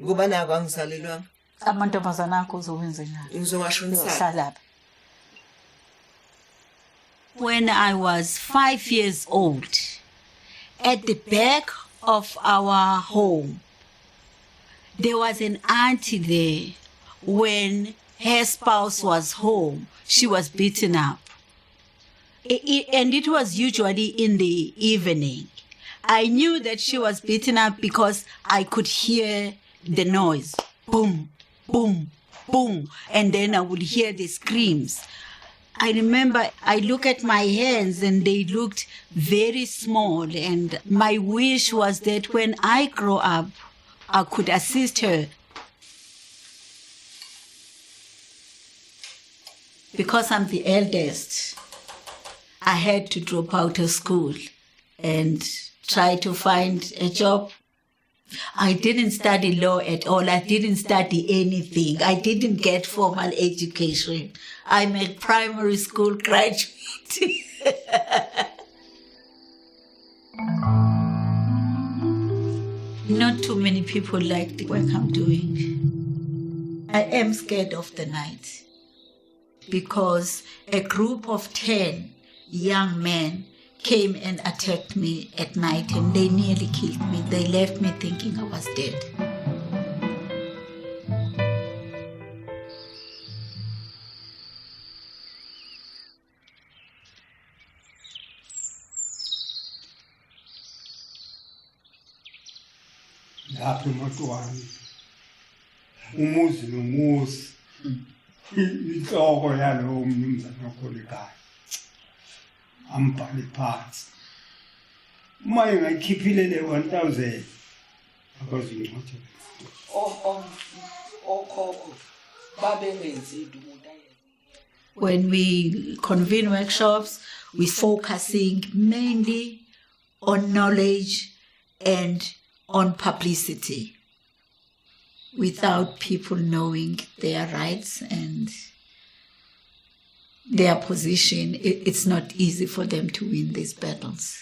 Ngoba nako angizalelwanga. Amantombazana akho uzowenza njani? Ngizowasho nisala. When I was 5 years old, at the back of our home, there was an auntie there. When her spouse was home, she was beaten up. And it was usually in the evening. I knew that she was beaten up because I could hear the noise. Boom, boom, boom. And then I would hear the screams. I remember I look at my hands and they looked very small. And my wish was that when I grow up, I could assist her. Because I'm the eldest, I had to drop out of school and try to find a job. I didn't study law at all. I didn't study anything. I didn't get formal education. I'm a primary school graduate. Not too many people like the work I'm doing. I am scared of the night because a group of 10 young men came and attacked me at night and they nearly killed me. They left me thinking I was dead. Lapho eMotwani umuzi nomuzi inhloko yalowo mnumzane okhulekayo ambhale phansi uma engayikhiphile le 1000 akwazi ngcothi okhokho babengenzi umuntu ayenze. When we convene workshops, we're focusing mainly on knowledge and on publicity, without people knowing their rights and their position. It's not easy for them to win these battles.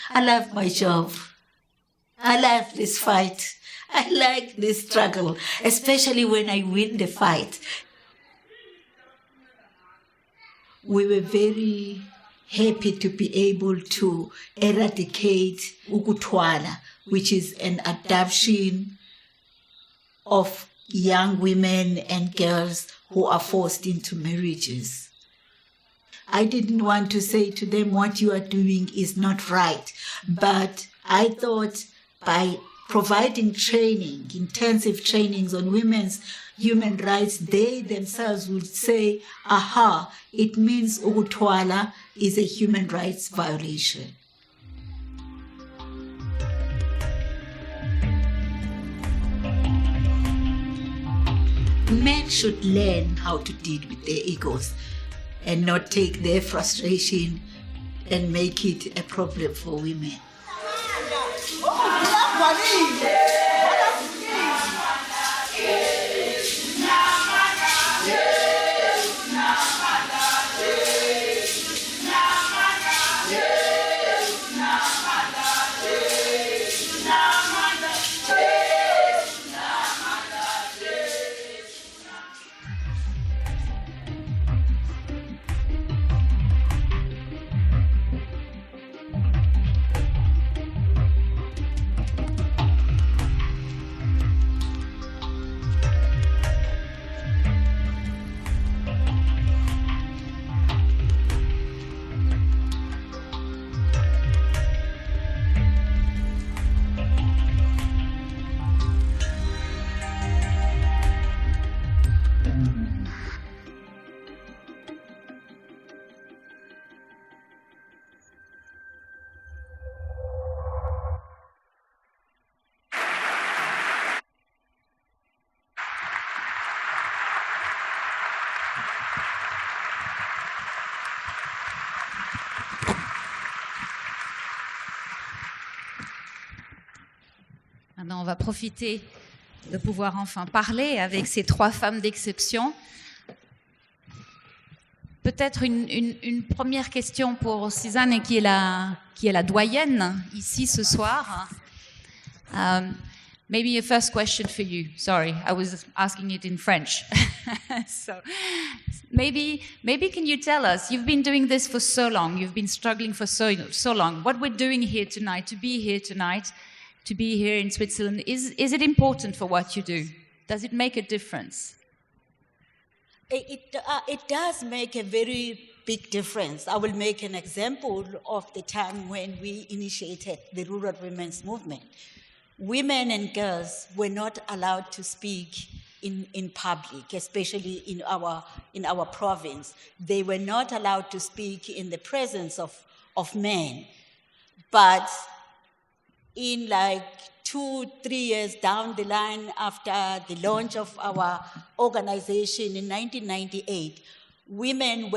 I love my job. I love this fight. I like this struggle, especially when I win the fight. We were very happy to be able to eradicate ukuthwala, which is an adoption of young women and girls who are forced into marriages. I didn't want to say to them what you are doing is not right, but I thought by providing training, intensive trainings on women's human rights, they themselves would say, aha, it means ukuthwala is a human rights violation. Men should learn how to deal with their egos and not take their frustration and make it a problem for women. va profiter de pouvoir enfin parler avec ces trois femmes d'exception. Peut-être une première question pour Sizani, qui est la doyenne ici ce soir. Maybe a first question for you. Sorry, I was asking it in French. So maybe can you tell us, you've been doing this for so long, you've been struggling for so long. What we're doing here tonight, to be here in Switzerland, is it important for what you do? Does it make a difference? It does make a very big difference. I will make an example of the time when we initiated the rural women's movement. Women and girls were not allowed to speak in public, especially in our province. They were not allowed to speak in the presence of men. But in like 2-3 years down the line, after the launch of our organization in 1998, women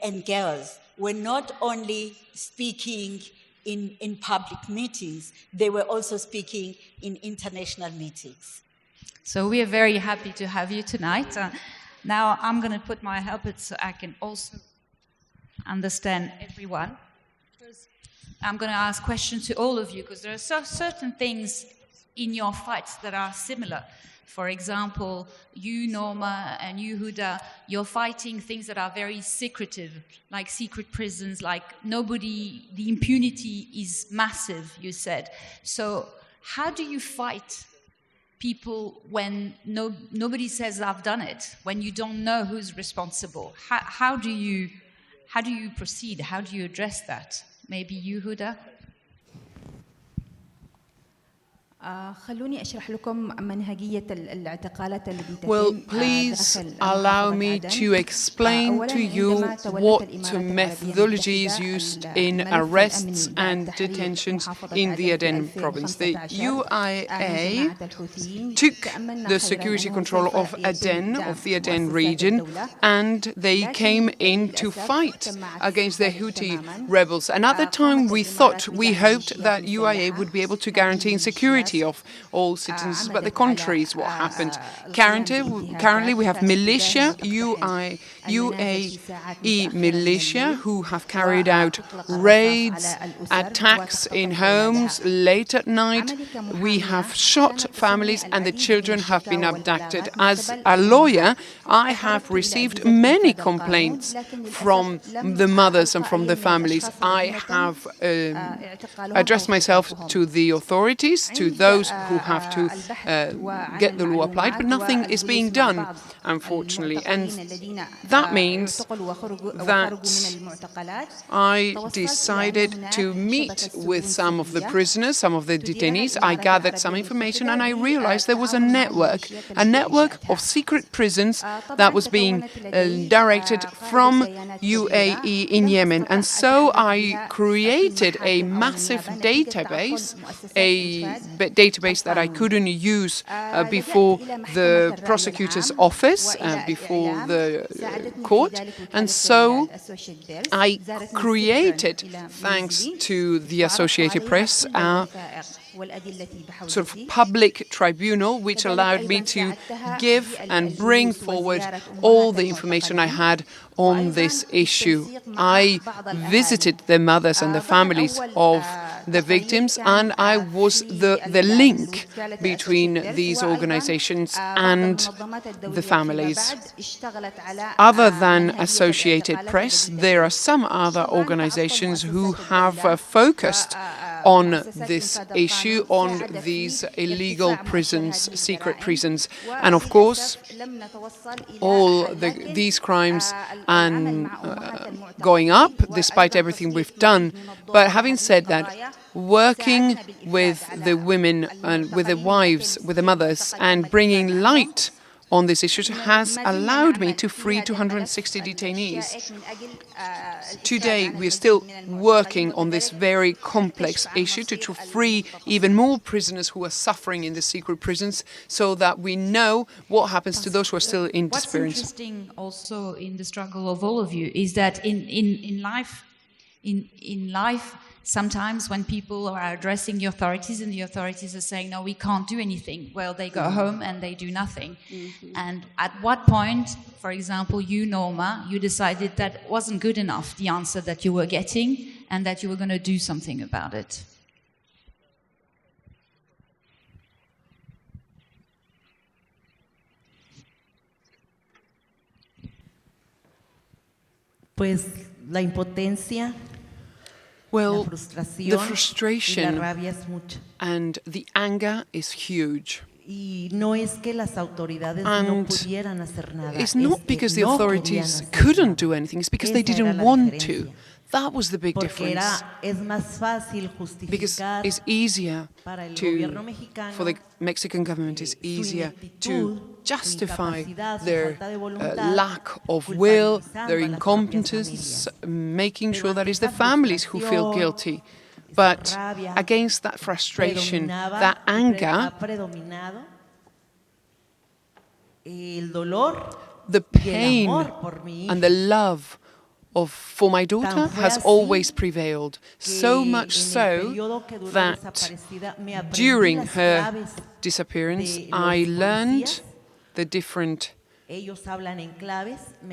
and girls were not only speaking in public meetings, they were also speaking in international meetings. So we are very happy to have you tonight. Now I'm going to put my headset so I can also understand everyone. I'm going to ask questions to all of you because there are certain things in your fights that are similar. For example, you, Norma, and you, Huda, you're fighting things that are very secretive, like secret prisons, like the impunity is massive, you said. So how do you fight people when nobody says I've done it, when you don't know who's responsible? How do you proceed? How do you address that? Maybe you, Huda? Well, please allow me to explain to you what methodology is used in arrests and detentions in the Aden province. The UIA took the security control of the Aden region, and they came in to fight against the Houthi rebels. And at the time we hoped that UIA would be able to guarantee security of all citizens, but the contrary is what happened. Currently we have militia, UAE militia, who have carried out raids, attacks in homes late at night. We have shot families and the children have been abducted. As a lawyer, I have received many complaints from the mothers and from the families. I have addressed myself to the authorities, to those who have to get the law applied, but nothing is being done, unfortunately. And that means that I decided to meet with some of the prisoners, some of the detainees. I gathered some information and I realized there was a network of secret prisons that was being directed from UAE in Yemen. And so I created a massive database, that I couldn't use before the prosecutor's office, before the court. And so I created, thanks to the Associated Press, sort of public tribunal, which allowed me to give and bring forward all the information I had on this issue. I visited the mothers and the families of the victims, and I was the link between these organizations and the families. Other than Associated Press, there are some other organizations who have focused on this issue, on these illegal prisons, secret prisons. And of course, all these crimes and going up, despite everything we've done. But having said that, working with the women and with the wives, with the mothers, and bringing light on this issue has allowed me to free 260 detainees. Today, we are still working on this very complex issue to free even more prisoners who are suffering in the secret prisons, so that we know what happens to those who are still in disappearance. What's interesting also in the struggle of all of you is that in life, sometimes when people are addressing the authorities and the authorities are saying, no, we can't do anything, well, they go home and they do nothing. And at what point, for example, you, Norma, you decided that wasn't good enough, the answer that you were getting, and that you were going to do something about it? Pues la impotencia, well, la frustración, the frustration y la rabia es mucha. And the anger is huge. Y no es que las autoridades no pudieran hacer nada. It's not because the authorities couldn't do anything, it's because they didn't want to. That was the big difference. Because it's easier for the Mexican government, it's easier to justify their lack of will, their incompetence, making sure that it's the families who feel guilty. But against that frustration, that anger, the pain and the love for my daughter has always prevailed. So much so that during her disappearance, I learned the different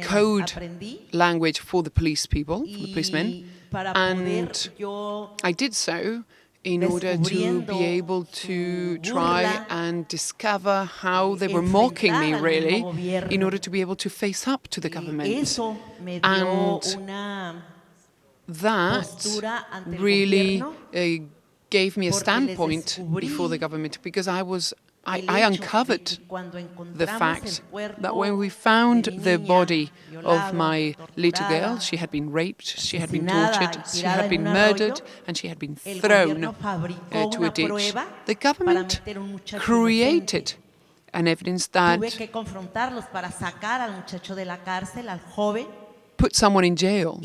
code language for the police people, for the policemen, and I did so in order to be able to try and discover how they were mocking me, really, in order to be able to face up to the government. And that really gave me a standpoint before the government, because I uncovered the fact that when we found the body of my little girl, she had been raped, she had been tortured, she had been murdered, and she had been thrown to a ditch. The government created an evidence that put someone in jail.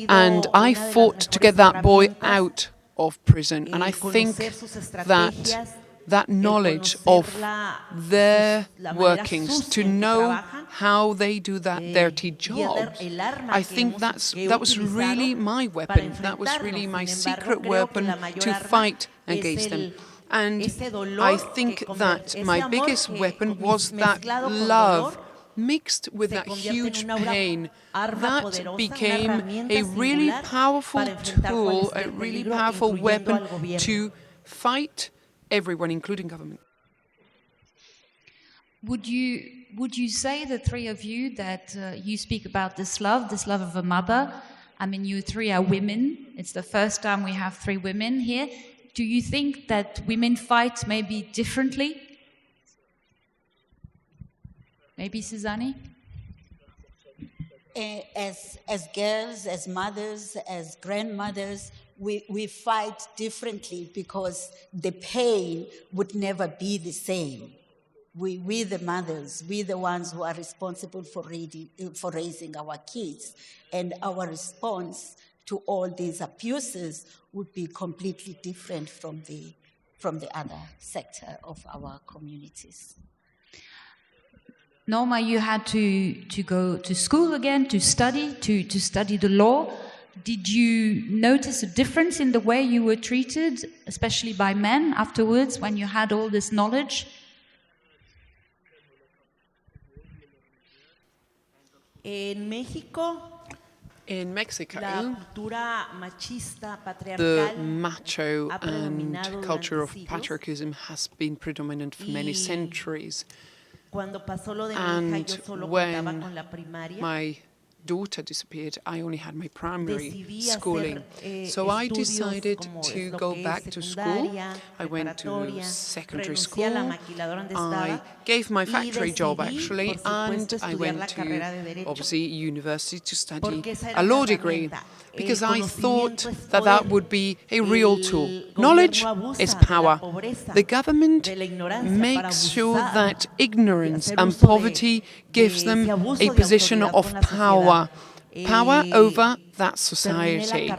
And I fought to get that boy out of prison. And I think that knowledge of their workings, to know how they do that dirty job, I think that was really my weapon. That was really my secret weapon to fight against them. And I think that my biggest weapon was that love mixed with that huge pain. That became a really powerful tool, a really powerful weapon to fight everyone, including government. Would you say, the three of you, that you speak about this love of a mother? I mean, you three are women. It's the first time we have three women here. Do you think that women fight maybe differently? Maybe Sizani? As girls, as mothers, as grandmothers, we fight differently because the pain would never be the same. We the mothers, we the ones who are responsible for raising our kids, and our response to all these abuses would be completely different from the other sector of our communities. Norma, you had to go to school again, to study the law. Did you notice a difference in the way you were treated, especially by men afterwards, when you had all this knowledge? In Mexico, the macho and culture of patriarchism has been predominant for many centuries. And when my daughter disappeared, I only had my primary schooling. So I decided to go back to school. I went to secondary school. I gave my factory job, actually, and I went to, obviously, university to study a law degree, because I thought that would be a real tool. Knowledge is power. The government makes sure that ignorance and poverty gives them a position of power over that society.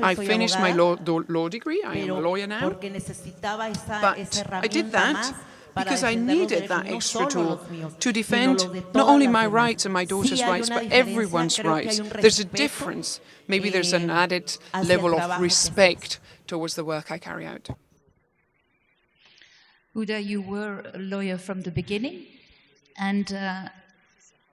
I finished my law degree. I am a lawyer now. But I did that because I needed that extra tool to defend not only my rights and my daughter's rights, but everyone's rights. There's a difference. Maybe there's an added level of respect towards the work I carry out. Huda, you were a lawyer from the beginning, and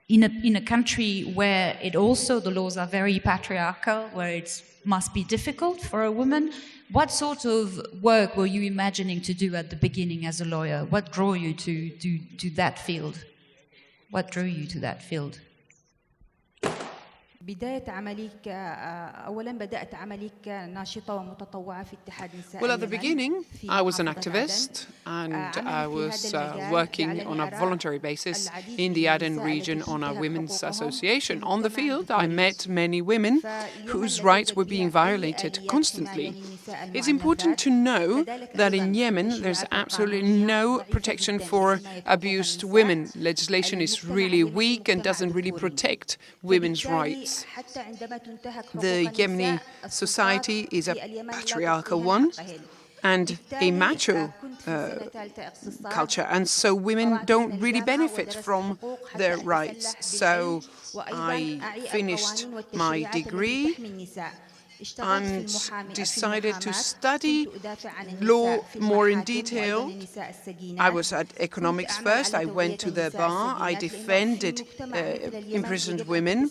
in a country where the laws are very patriarchal, where it must be difficult for a woman, what sort of work were you imagining to do at the beginning as a lawyer? What drew you to that field? What drew you to that field? بداية عملك أولاً بدأت عملك ناشطة ومتطوعة في اتحاد نساء Well, at the beginning, I was an activist and I was working on a voluntary basis in the Aden region on a women's association. On the field, I met many women whose rights were being violated constantly. It's important to know that in Yemen, there's absolutely no protection for abused women. Legislation is really weak and doesn't really protect women's rights. The Yemeni society is a patriarchal one and a macho culture, and so women don't really benefit from their rights. So I finished my degree and decided to study law more in detail. I was at economics first. I went to the bar. I defended imprisoned women.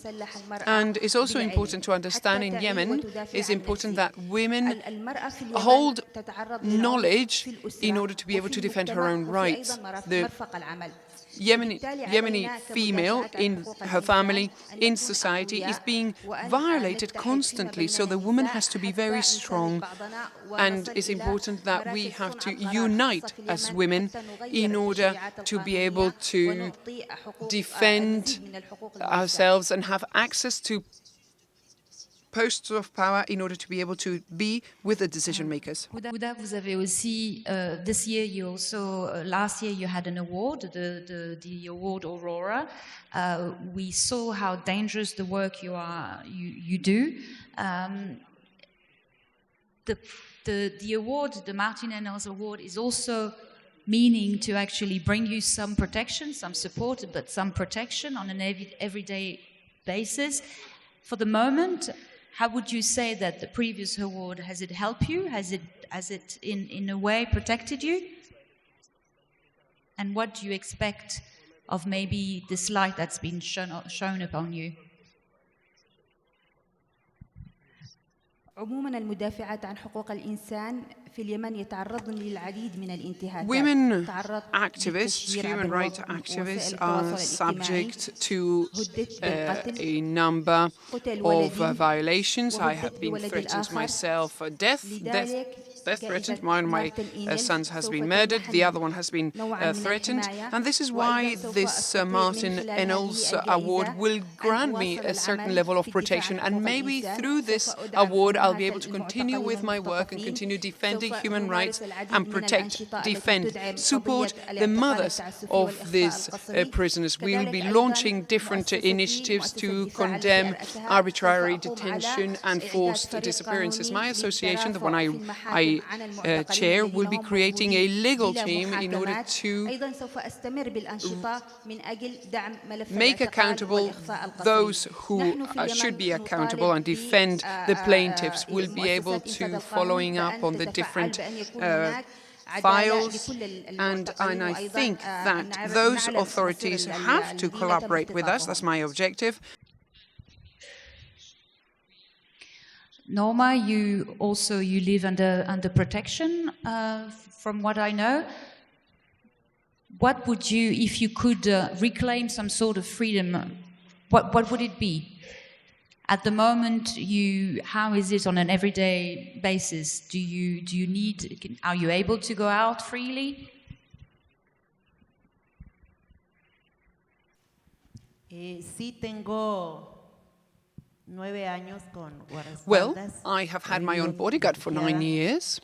And it's also important to understand in Yemen, it's important that women hold knowledge in order to be able to defend her own rights. The Yemeni female in her family, in society, is being violated constantly. So the woman has to be very strong. And it's important that we have to unite as women in order to be able to defend ourselves and have access to posts of power in order to be able to be with the decision makers. Huda, vous avez aussi, this year you also, last year you had an award, the award Aurora. We saw how dangerous the work you do. The award, the Martin Ennals Award, is also meaning to actually bring you some protection, some support, but some protection on an everyday basis. For the moment, how would you say that the previous award, has it helped you? Has it in a way protected you? And what do you expect of maybe this light that's been shown upon you? عموما المدافعات عن حقوق الإنسان في اليمن يتعرضن للعديد من الانتهاكات. Women activists, human rights activists, are subject to a number of violations. I have been threatened myself, death threatened. One of my sons has been murdered, the other one has been threatened. And this is why this Martin Ennals Award will grant me a certain level of protection. And maybe through this award, I'll be able to continue with my work and continue defending human rights and defend, support the mothers of these prisoners. We will be launching different initiatives to condemn arbitrary detention and forced disappearances. My association, the one I chair, will be creating a legal team in order to make accountable those who should be accountable and defend the plaintiffs. We'll be able to following up on the different files, and I think that those authorities have to collaborate with us. That's my objective. Norma, you live under protection, from what I know. What would you, if you could reclaim some sort of freedom, what would it be? At the moment, how is it on an everyday basis? Are you able to go out freely? Sí, tengo 9 años con guardaespaldas. Well, I have had my own bodyguard for 9 years.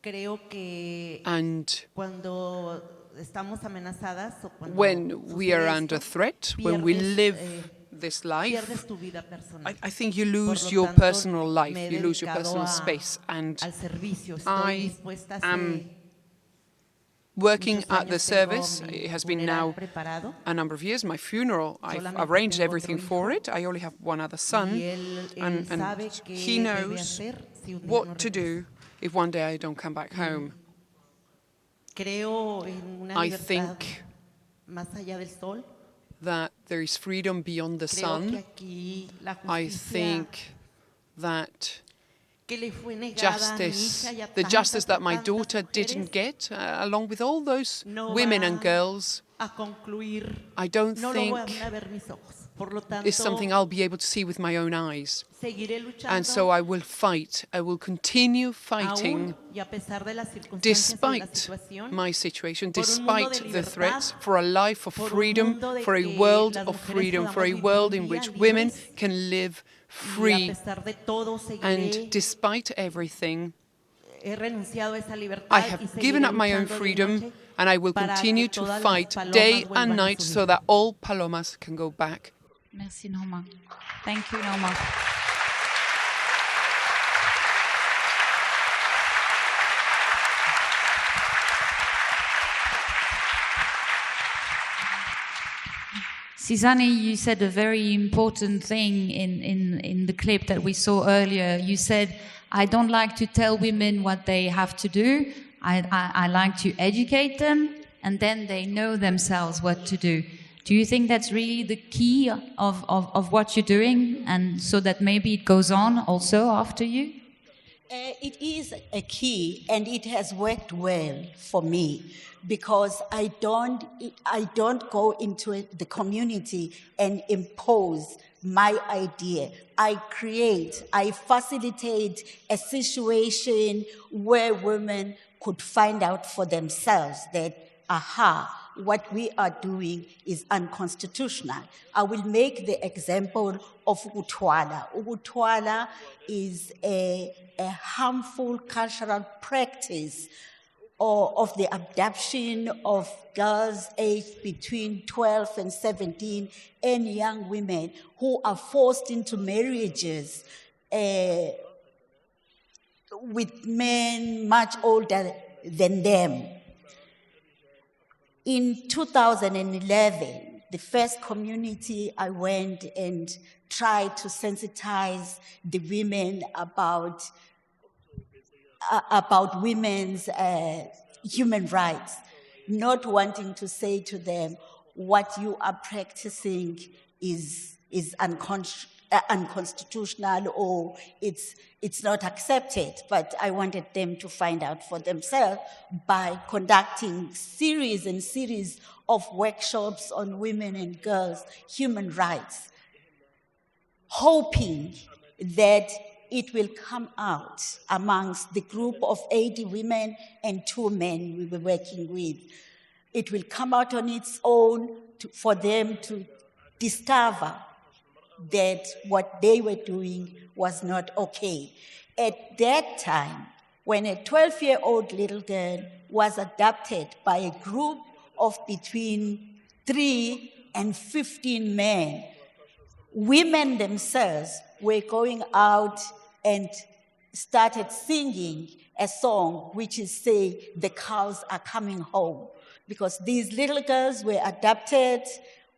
Creo que and cuando estamos amenazadas o cuando when we are under threat, when we live this life, I think you lose your personal life, you lose your personal space, and I am working at the service. It has been now a number of years. My funeral, I've arranged everything for it. I only have one other son, and he knows what to do if one day I don't come back home. I think that there is freedom beyond the sun. I think that the justice that my daughter didn't get, along with all those women and girls, I don't think is something I'll be able to see with my own eyes. And so I will fight. I will continue fighting despite my situation, despite the threats, for a life of freedom, for a world of freedom, for a world in which women can live free. And despite everything, I have given up my own freedom, and I will continue to fight day and night so that all palomas can go back. Merci, Norma. Thank you, Norma. Sizani, you said a very important thing in the clip that we saw earlier. You said, I don't like to tell women what they have to do. I like to educate them, and then they know themselves what to do. Do you think that's really the key of what you're doing, and so that maybe it goes on also after you? It is a key, and it has worked well for me, because I don't go into the community and impose my idea. I facilitate a situation where women could find out for themselves that, what we are doing is unconstitutional. I will make the example of Ukutwala. Ukutwala is a harmful cultural practice of the abduction of girls aged between 12 and 17 and young women who are forced into marriages with men much older than them. In 2011, the first community I went and tried to sensitize the women about women's human rights, not wanting to say to them, what you are practicing is unconstitutional or it's not accepted. But I wanted them to find out for themselves by conducting series and series of workshops on women and girls' human rights, hoping that it will come out amongst the group of 80 women and 2 men we were working with. It will come out on its own for them to discover that what they were doing was not okay. At that time, when a 12-year-old little girl was adopted by a group of between 3 and 15 men, women themselves were going out and started singing a song which is say, the cows are coming home, because these little girls were adopted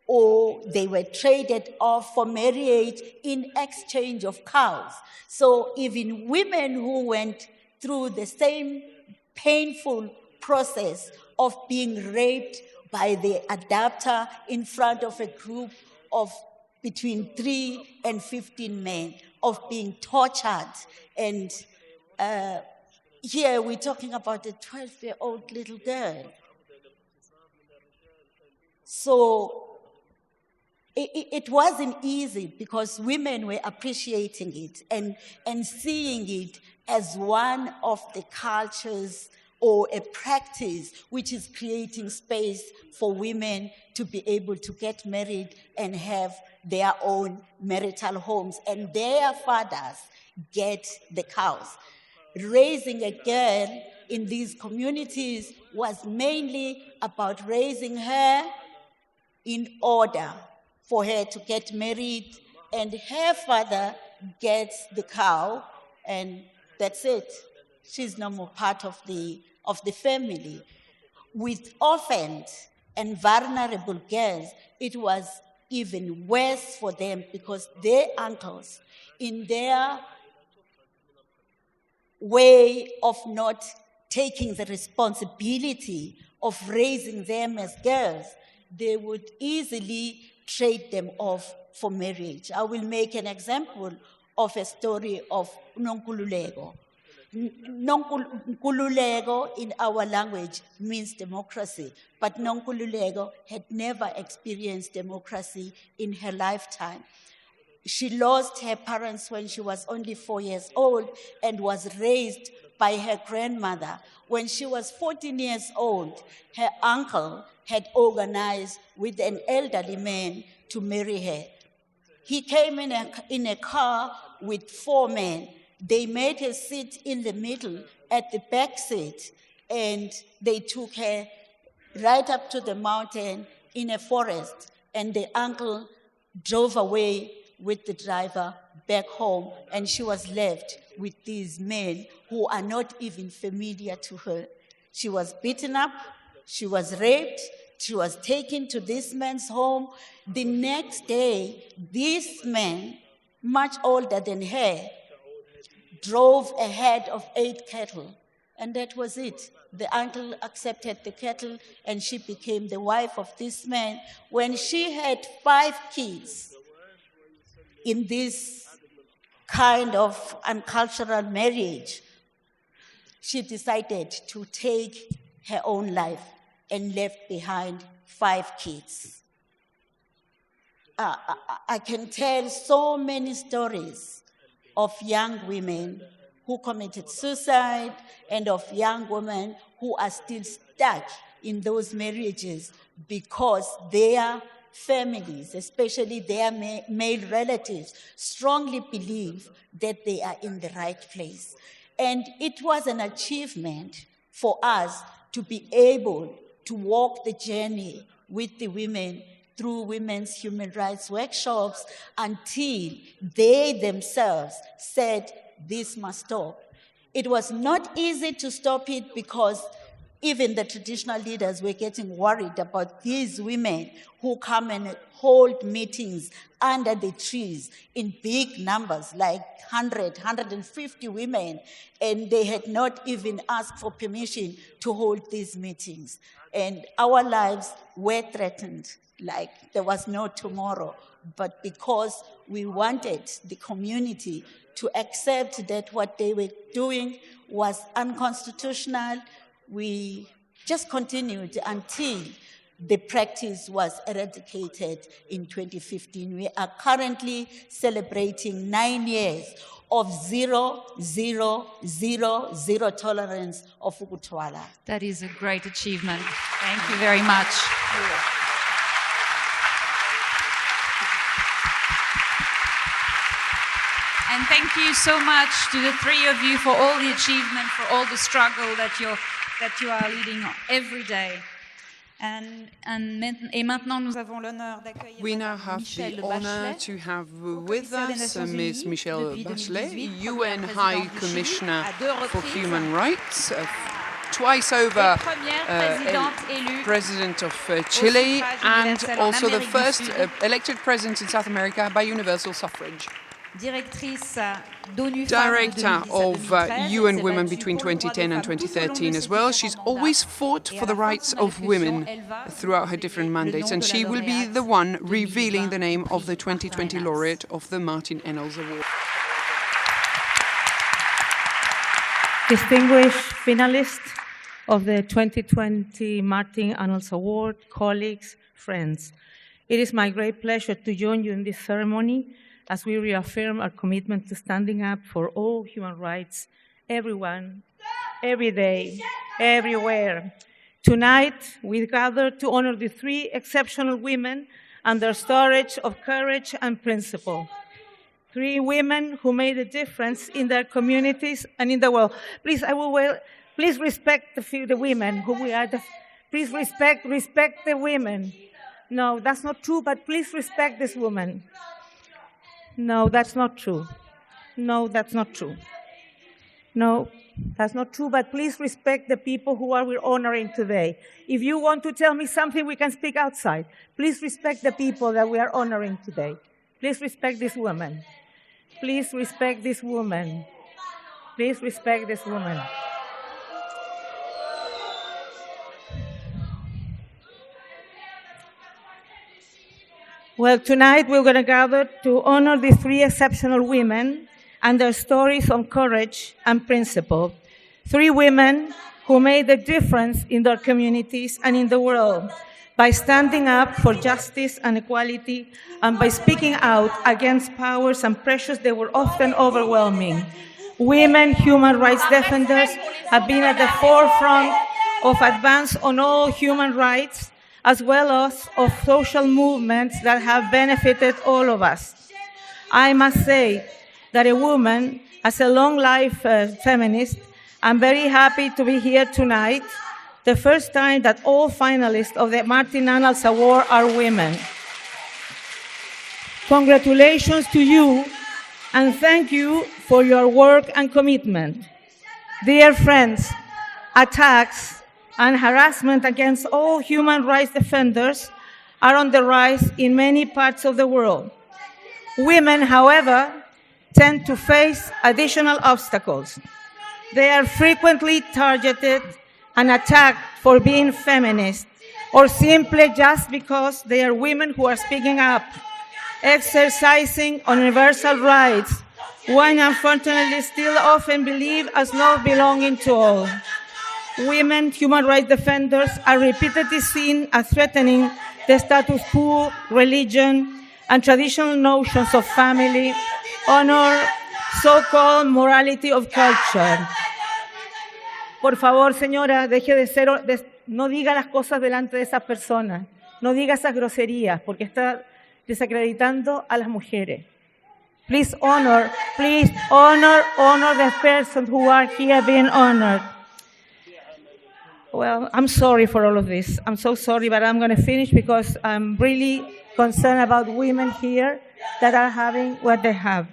or they were traded off for marriage in exchange of cows. So even women who went through the same painful process of being raped by the adopter in front of a group of between 3 and 15 men, of being tortured. And here we're talking about a 12-year-old little girl. So it wasn't easy, because women were appreciating it and seeing it as one of the cultures or a practice which is creating space for women to be able to get married and have their own marital homes, and their fathers get the cows. Raising a girl in these communities was mainly about raising her in order for her to get married, and her father gets the cow, and that's it. She's no more part of the family. With orphaned and vulnerable girls, it was even worse for them because their uncles, in their way of not taking the responsibility of raising them as girls, they would easily trade them off for marriage. I will make an example of a story of Nonkululeko. Nonkululeko in our language means democracy, but Nonkululeko had never experienced democracy in her lifetime. She lost her parents when she was only 4 years old and was raised by her grandmother. When she was 14 years old, her uncle had organized with an elderly man to marry her. He came in a car with 4 men. They made her sit in the middle at the back seat, and they took her right up to the mountain in a forest, and the uncle drove away with the driver back home, and she was left with these men who are not even familiar to her. She was beaten up, she was raped, she was taken to this man's home. The next day, this man, much older than her, drove a herd of 8 cattle, and that was it. The uncle accepted the cattle, and she became the wife of this man. When she had 5 kids in this kind of uncultural marriage, she decided to take her own life and left behind 5 kids. I can tell so many stories of young women who committed suicide and of young women who are still stuck in those marriages because their families, especially their male relatives, strongly believe that they are in the right place. And it was an achievement for us to be able to walk the journey with the women through women's human rights workshops until they themselves said, this must stop. It was not easy to stop it because even the traditional leaders were getting worried about these women who come and hold meetings under the trees in big numbers, like 100, 150 women, and they had not even asked for permission to hold these meetings. And our lives were threatened, like there was no tomorrow. But because we wanted the community to accept that what they were doing was unconstitutional, we just continued until the practice was eradicated in 2015. We are currently celebrating 9 years of zero tolerance of ukutwala. That is a great achievement. Thank you very much. And thank you so much to the 3 of you for all the achievement, for all the struggle that you are leading every day. Et maintenant, nous avons l'honneur d'accueillir We now have the honor to have with us Ms. Michelle Bachelet, UN High Commissioner for Human Rights, twice over President of Chile, and also the first elected president in South America by universal suffrage. Director of UN Women between 2010 and 2013 as well. She's always fought for the rights of women throughout her different mandates, and she will be the one revealing the name of the 2020 laureate of the Martin Ennals Award. Distinguished finalists of the 2020 Martin Ennals Award, colleagues, friends, it is my great pleasure to join you in this ceremony as we reaffirm our commitment to standing up for all human rights, everyone, every day, everywhere. Tonight, we gather to honor the 3 exceptional women and their storage of courage and principle. 3 women who made a difference in their communities and in the world. Please, please respect the women who we are. Please respect the women. No, that's not true, but please respect this woman. No, that's not true. No, that's not true. No, that's not true, but please respect the people who we're honoring today. If you want to tell me something, we can speak outside. Please respect the people that we are honoring today. Please respect this woman. Please respect this woman. Please respect this woman. Well, tonight we're going to gather to honor these three exceptional women and their stories of courage and principle. Three women who made a difference in their communities and in the world by standing up for justice and equality and by speaking out against powers and pressures that were often overwhelming. Women human rights defenders have been at the forefront of advance on all human rights, as well as of social movements that have benefited all of us. I must say that a woman, as a long-life feminist, I'm very happy to be here tonight, the first time that all finalists of the Martin Ennals Award are women. Congratulations to you, and thank you for your work and commitment. Dear friends, attacks and harassment against all human rights defenders are on the rise in many parts of the world. Women, however, tend to face additional obstacles. They are frequently targeted and attacked for being feminist or simply just because they are women who are speaking up, exercising universal rights, one unfortunately still often believed as not belonging to all. Women human rights defenders are repeatedly seen as threatening the status quo, religion, and traditional notions of family, honor, so-called morality of culture. Por favor, señora, deje de ser, no diga las cosas delante de esas personas. No diga esas groserías, porque está desacreditando a las mujeres. Please honor the persons who are here being honored. Well, I'm sorry for all of this. I'm so sorry, but I'm going to finish because I'm really concerned about women here that are having what they have.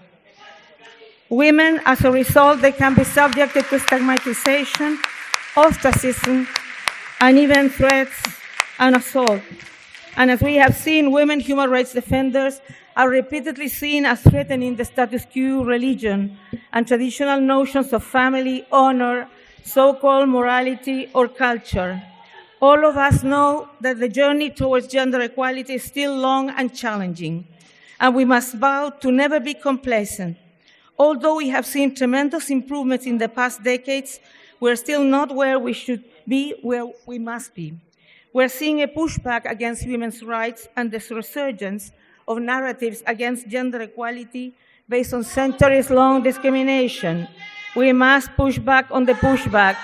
Women, as a result, they can be subjected to stigmatization, ostracism, and even threats and assault. And as we have seen, women human rights defenders are repeatedly seen as threatening the status quo, religion, and traditional notions of family, honor, so-called morality, or culture. All of us know that the journey towards gender equality is still long and challenging, and we must vow to never be complacent. Although we have seen tremendous improvements in the past decades, we're still not where we should be, where we must be. We're seeing a pushback against women's rights and the resurgence of narratives against gender equality based on centuries-long discrimination. We must push back on the pushback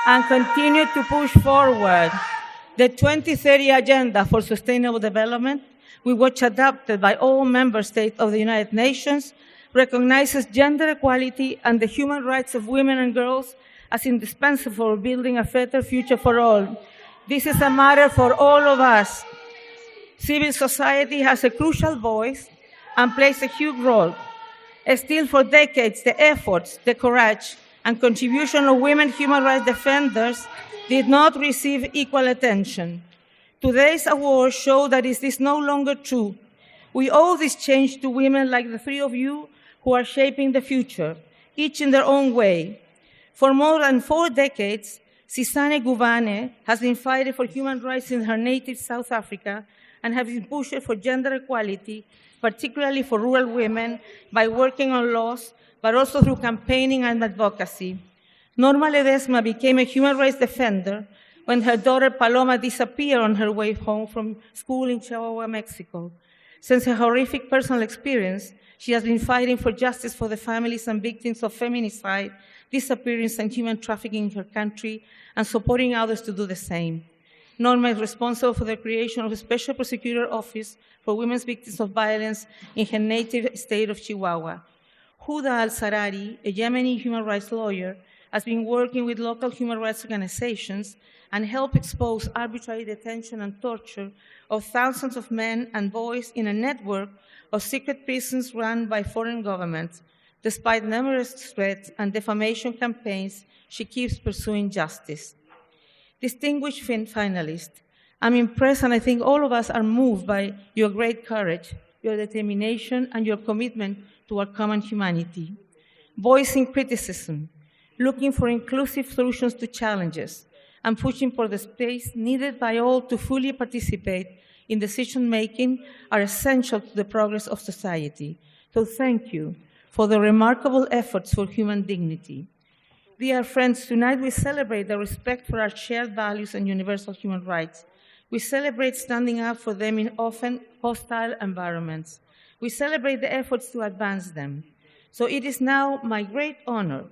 and continue to push forward. The 2030 Agenda for Sustainable Development, which adopted by all member states of the United Nations, recognizes gender equality and the human rights of women and girls as indispensable for building a better future for all. This is a matter for all of us. Civil society has a crucial voice and plays a huge role. Still, for decades, the efforts, the courage, and contribution of women human rights defenders did not receive equal attention. Today's awards show that this is no longer true. We owe this change to women like the three of you who are shaping the future, each in their own way. For more than 4 decades, Sizani Ngubane has been fighting for human rights in her native South Africa and has been pushing for gender equality, particularly for rural women, by working on laws, but also through campaigning and advocacy. Norma Ledezma became a human rights defender when her daughter Paloma disappeared on her way home from school in Chihuahua, Mexico. Since her horrific personal experience, she has been fighting for justice for the families and victims of feminicide, disappearance, and human trafficking in her country, and supporting others to do the same. Norma is responsible for the creation of a special prosecutor office for women's victims of violence in her native state of Chihuahua. Huda Al-Sarari, a Yemeni human rights lawyer, has been working with local human rights organizations and helped expose arbitrary detention and torture of thousands of men and boys in a network of secret prisons run by foreign governments. Despite numerous threats and defamation campaigns, she keeps pursuing justice. Distinguished finalists, I'm impressed, and I think all of us are moved by your great courage, your determination, and your commitment to our common humanity. Voicing criticism, looking for inclusive solutions to challenges, and pushing for the space needed by all to fully participate in decision-making are essential to the progress of society. So thank you for the remarkable efforts for human dignity. Dear friends, tonight we celebrate the respect for our shared values and universal human rights. We celebrate standing up for them in often hostile environments. We celebrate the efforts to advance them. So it is now my great honor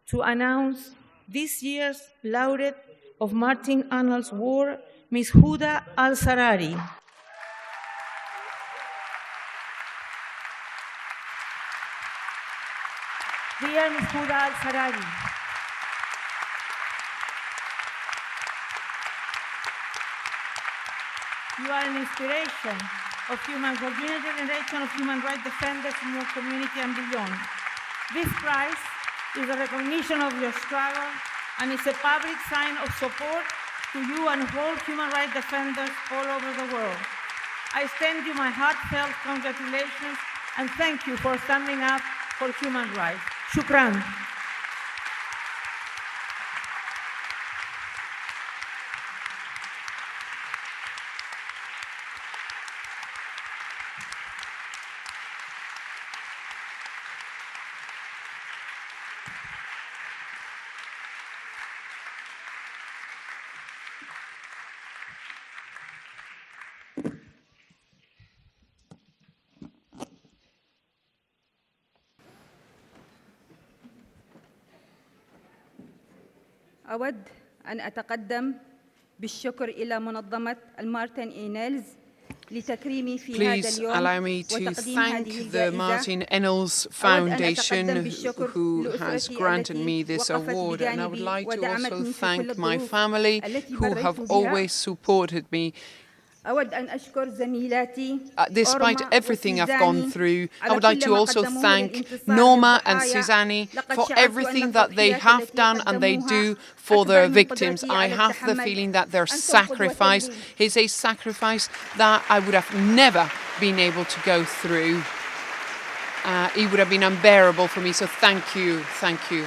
to announce this year's laureate of Martin Ennals Award, Ms. Huda Al-Sarari. Dear Ms. Huda Al-Sarari, you are an inspiration of a new generation of human rights defenders in your community and beyond. This prize is a recognition of your struggle and is a public sign of support to you and all human rights defenders all over the world. I extend you my heartfelt congratulations and thank you for standing up for human rights. Shukran. أود أن أتقدم بالشكر إلى منظمة المارتن إينلز لتكريمي في هذا اليوم. Please allow me to thank the Martin Ennals Foundation who has granted me this award, and I would like to also thank my family who have always supported me. Despite everything I've gone through, I would like to also thank Norma and Sizani for everything that they have done and they do for their victims. I have the feeling that their sacrifice is a sacrifice that I would have never been able to go through. It would have been unbearable for me, so thank you, thank you.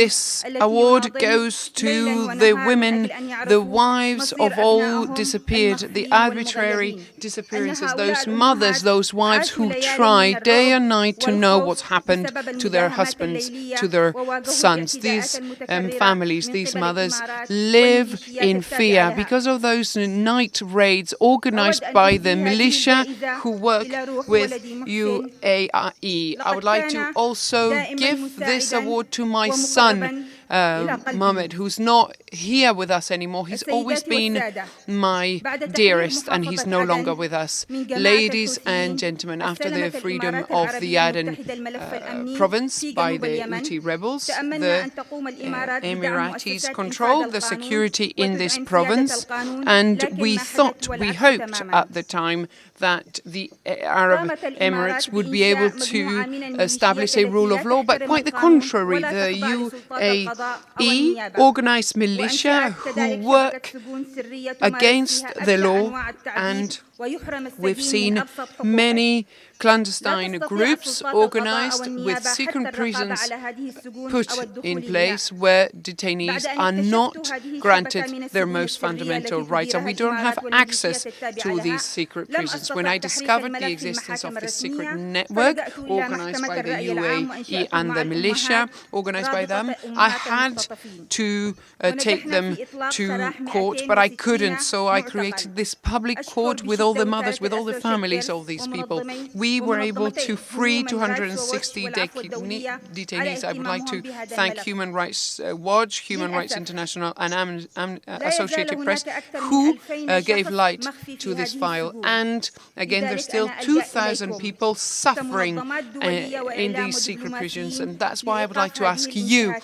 This award goes to the women, the wives of all disappeared, the arbitrary disappearances, those mothers, those wives who try day and night to know what's happened to their husbands, to their sons. These families, these mothers live in fear because of those night raids organized by the militia who work with UAE. I would like to also give this award to my son, Mohammed, who's not here with us anymore. He's always been my dearest, and he's no longer with us. Ladies and gentlemen, after the freedom of the Aden province by the Houthi rebels, the Emiratis control the security in this province, and we hoped at the time that the Arab Emirates would be able to establish a rule of law, but quite the contrary, the UAE organized militia who work against the law, and we've seen many clandestine groups organized with secret prisons put in place where detainees are not granted their most fundamental rights, and we don't have access to these secret prisons. When I discovered the existence of this secret network organized by the UAE and the militia organized by them, I had to take them to court, but I couldn't, so I created this public court with all the mothers, with all the families of these people. We were able to free 260 detainees. I would like to thank Human Rights Watch, Human Rights International, and Associated Press, who gave light to this file. And again, there's still 2,000 people suffering in these secret prisons, and that's why I would like to ask you,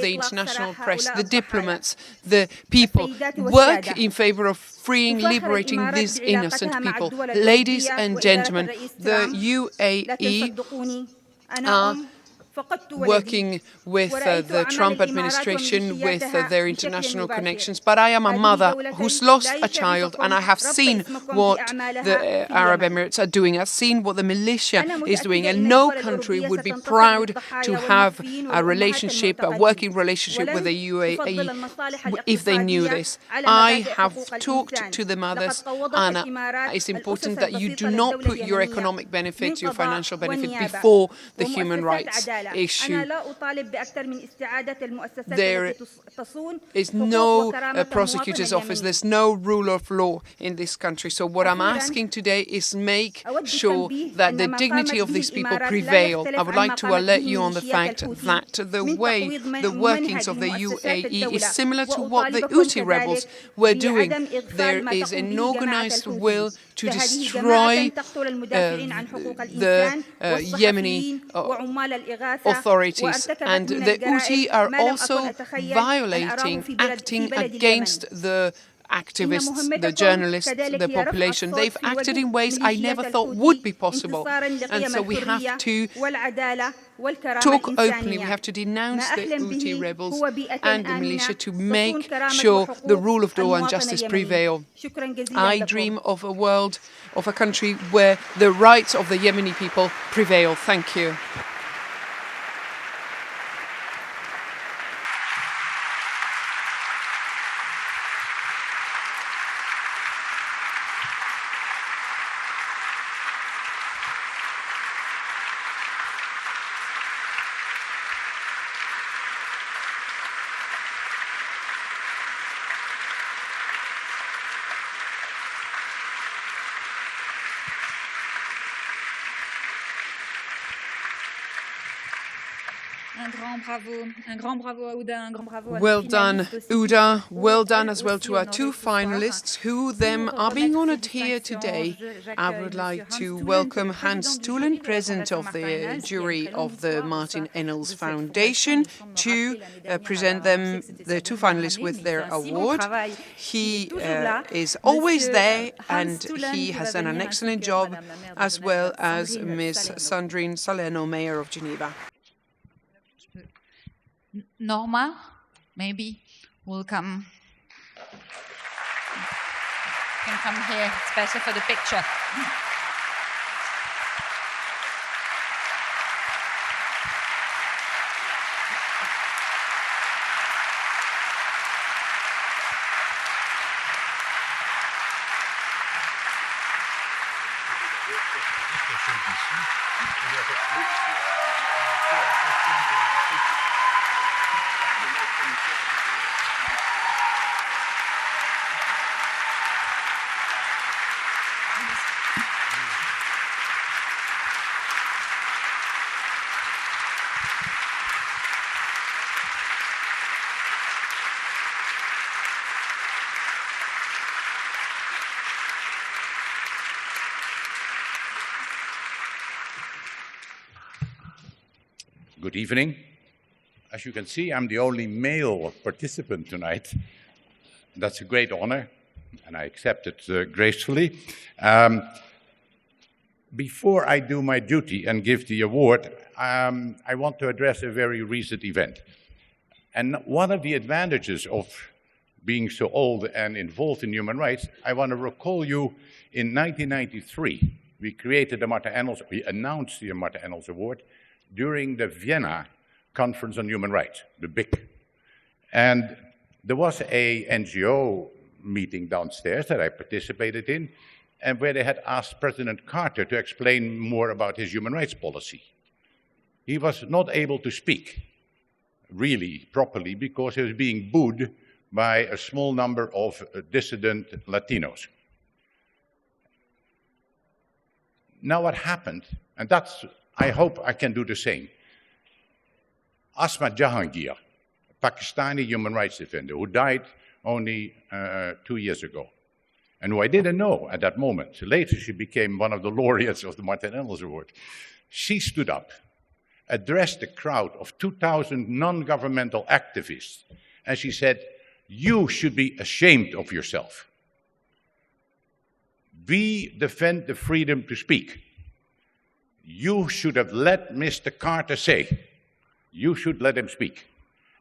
the international press, the diplomats, the people, work in favor of freeing, liberating these innocent people. Ladies and gentlemen, the UAE are working with the Trump administration, with their international connections. But I am a mother who's lost a child, and I have seen what the Arab Emirates are doing. I've seen what the militia is doing, and no country would be proud to have a relationship, a working relationship with the UAE if they knew this. I have talked to the mothers, and it's important that you do not put your economic benefit, your financial benefit, before the human rights issue. There is no prosecutor's office, there's no rule of law in this country. So what I'm asking today is make sure that the dignity of these people prevail. I would like to alert you on the fact that the way the workings of the UAE is similar to what the Houthi rebels were doing. There is an organized will to destroy the Yemeni authorities, and the Houthi are also violating, acting against the activists, the journalists, the population. They've acted in ways I never thought would be possible. And so we have to talk openly. We have to denounce the Houthi rebels and the militia to make sure the rule of law and justice prevail. I dream of a world, of a country where the rights of the Yemeni people prevail. Thank you. Well done, Huda. Well done as well to our two finalists, who them are being honored here today. I would like to welcome Hans Stuhlen, president of the jury of the Martin Ennals Foundation, to present them, the two finalists, with their award. He is always there, and he has done an excellent job, as well as Ms. Sandrine Salerno, Mayor of Geneva. Norma, maybe, will come. Can come here. It's better for the picture. Good evening. As you can see, I'm the only male participant tonight. That's a great honor, and I accept it gracefully. Before I do my duty and give the award, I want to address a very recent event. And one of the advantages of being so old and involved in human rights, I want to recall you in 1993, we created the Martin Ennals, we announced the Martin Ennals Award during the Vienna Conference on Human Rights, the BIC. And there was a NGO meeting downstairs that I participated in, and where they had asked President Carter to explain more about his human rights policy. He was not able to speak really properly because he was being booed by a small number of dissident Latinos. Now what happened, and that's, I hope I can do the same. Asma Jahangir, a Pakistani human rights defender who died only 2 years ago, and who I didn't know at that moment. Later, she became one of the laureates of the Martin Ennals Award. She stood up, addressed a crowd of 2,000 non-governmental activists, and she said, "You should be ashamed of yourself. We defend the freedom to speak. You should have let Mr. Carter say. You should let him speak."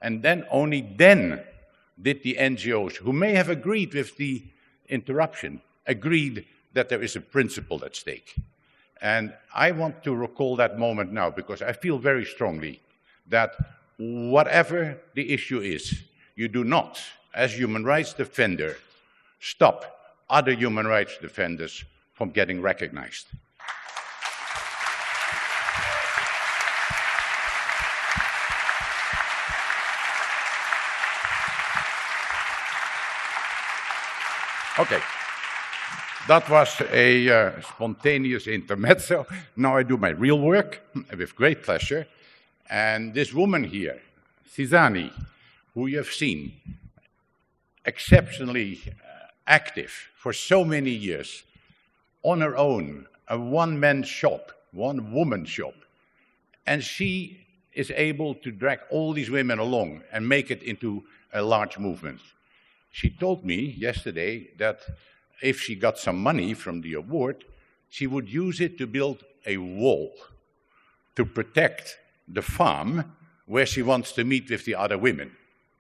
And then, only then, did the NGOs, who may have agreed with the interruption, agreed that there is a principle at stake. And I want to recall that moment now, because I feel very strongly that whatever the issue is, you do not, as human rights defender, stop other human rights defenders from getting recognized. Okay, that was a spontaneous intermezzo. Now I do my real work with great pleasure. And this woman here, Sizani, who you have seen, exceptionally active for so many years, on her own, a one-man shop, one-woman shop. And she is able to drag all these women along and make it into a large movement. She told me yesterday that if she got some money from the award, she would use it to build a wall to protect the farm where she wants to meet with the other women,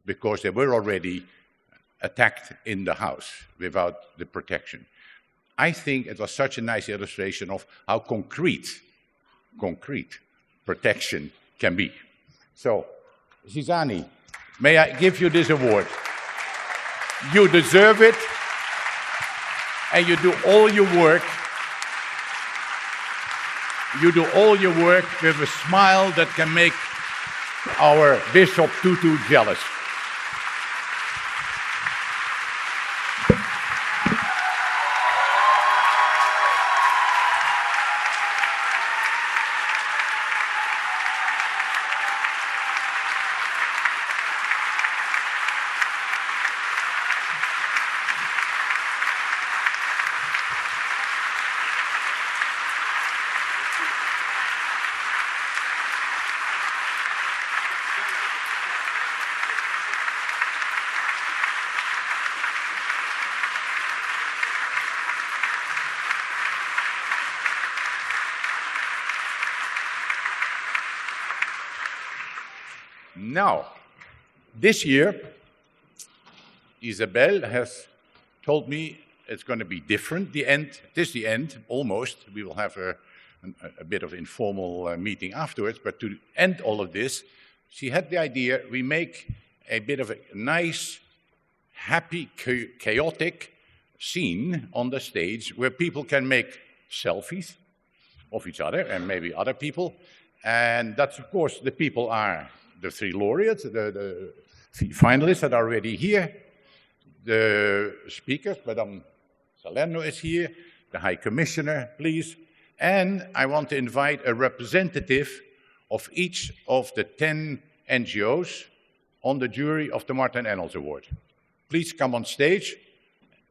because they were already attacked in the house without the protection. I think it was such a nice illustration of how concrete protection can be. So, Sizani, may I give you this award? You deserve it, and you do all your work. You do all your work with a smile that can make our Bishop Tutu jealous. Now, this year, Isabel has told me it's going to be different. It is the end, almost. We will have a bit of informal meeting afterwards, but to end all of this, she had the idea we make a bit of a nice, happy, chaotic scene on the stage where people can make selfies of each other and maybe other people. And that's, of course, the people are the three laureates, the finalists that are already here, the speakers, Madame Salerno is here, the High Commissioner, please, and I want to invite a representative of each of the 10 NGOs on the jury of the Martin Ennals Award. Please come on stage.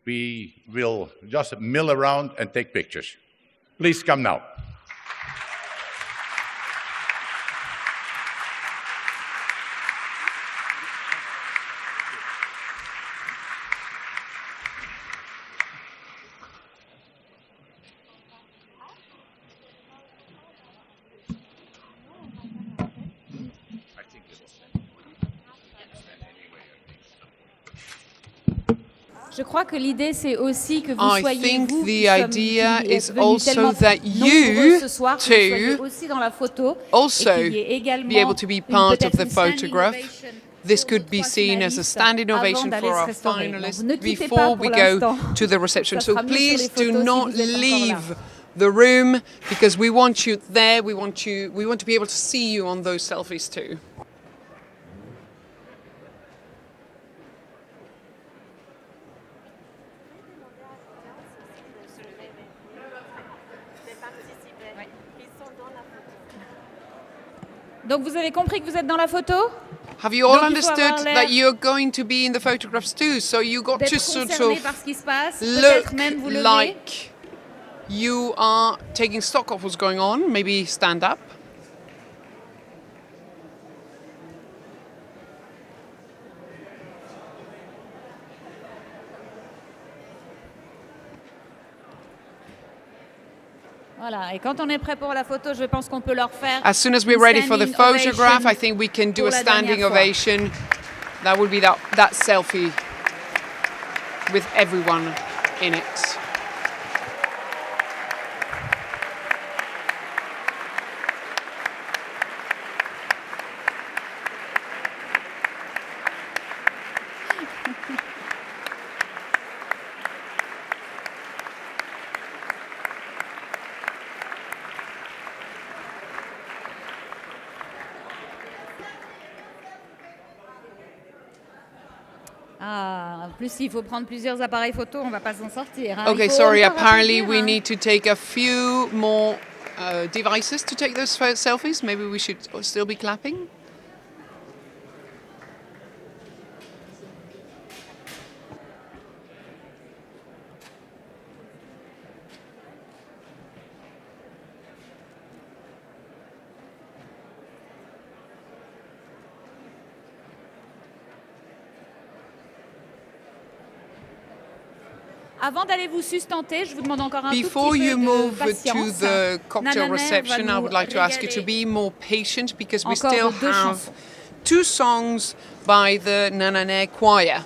We will just mill around and take pictures. Please come now. I think the idea is also that you too also be able to be part of the photograph. This could be seen as a standing ovation for our finalists before we go to the reception. So please do not leave the room, because we want you there. We want to be able to see you on those selfies too. Donc vous avez compris que vous êtes dans la photo? Have you all understood that you're going to be in the photographs too? So you got to sort of look like you are taking stock of what's going on. Maybe stand up. Voilà, et quand on est prêt pour la photo, je pense qu'on peut leur faire. As soon as we're ready for the photograph, I think we can do a standing ovation. That would be that selfie with everyone in it. En plus, s'il faut prendre plusieurs appareils photo, on va pas s'en sortir. Hein. Okay, sorry. Apparently, we need to take a few more devices to take those selfies. Maybe we should still be clapping. Avant d'aller vous sustenter, je vous demande encore un tout petit peu Before you move de patience. to the cocktail reception, I would like to ask you to be more patient because we still have 2 songs by the Nanane Choir.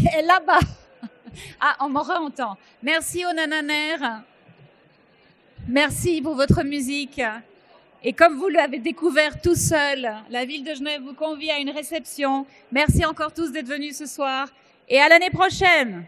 est là-bas. Ah, on me réentend. Merci aux Nananer. Merci pour votre musique. Et comme vous l'avez découvert tout seul, la ville de Genève vous convie à une réception. Merci encore tous d'être venus ce soir et à l'année prochaine.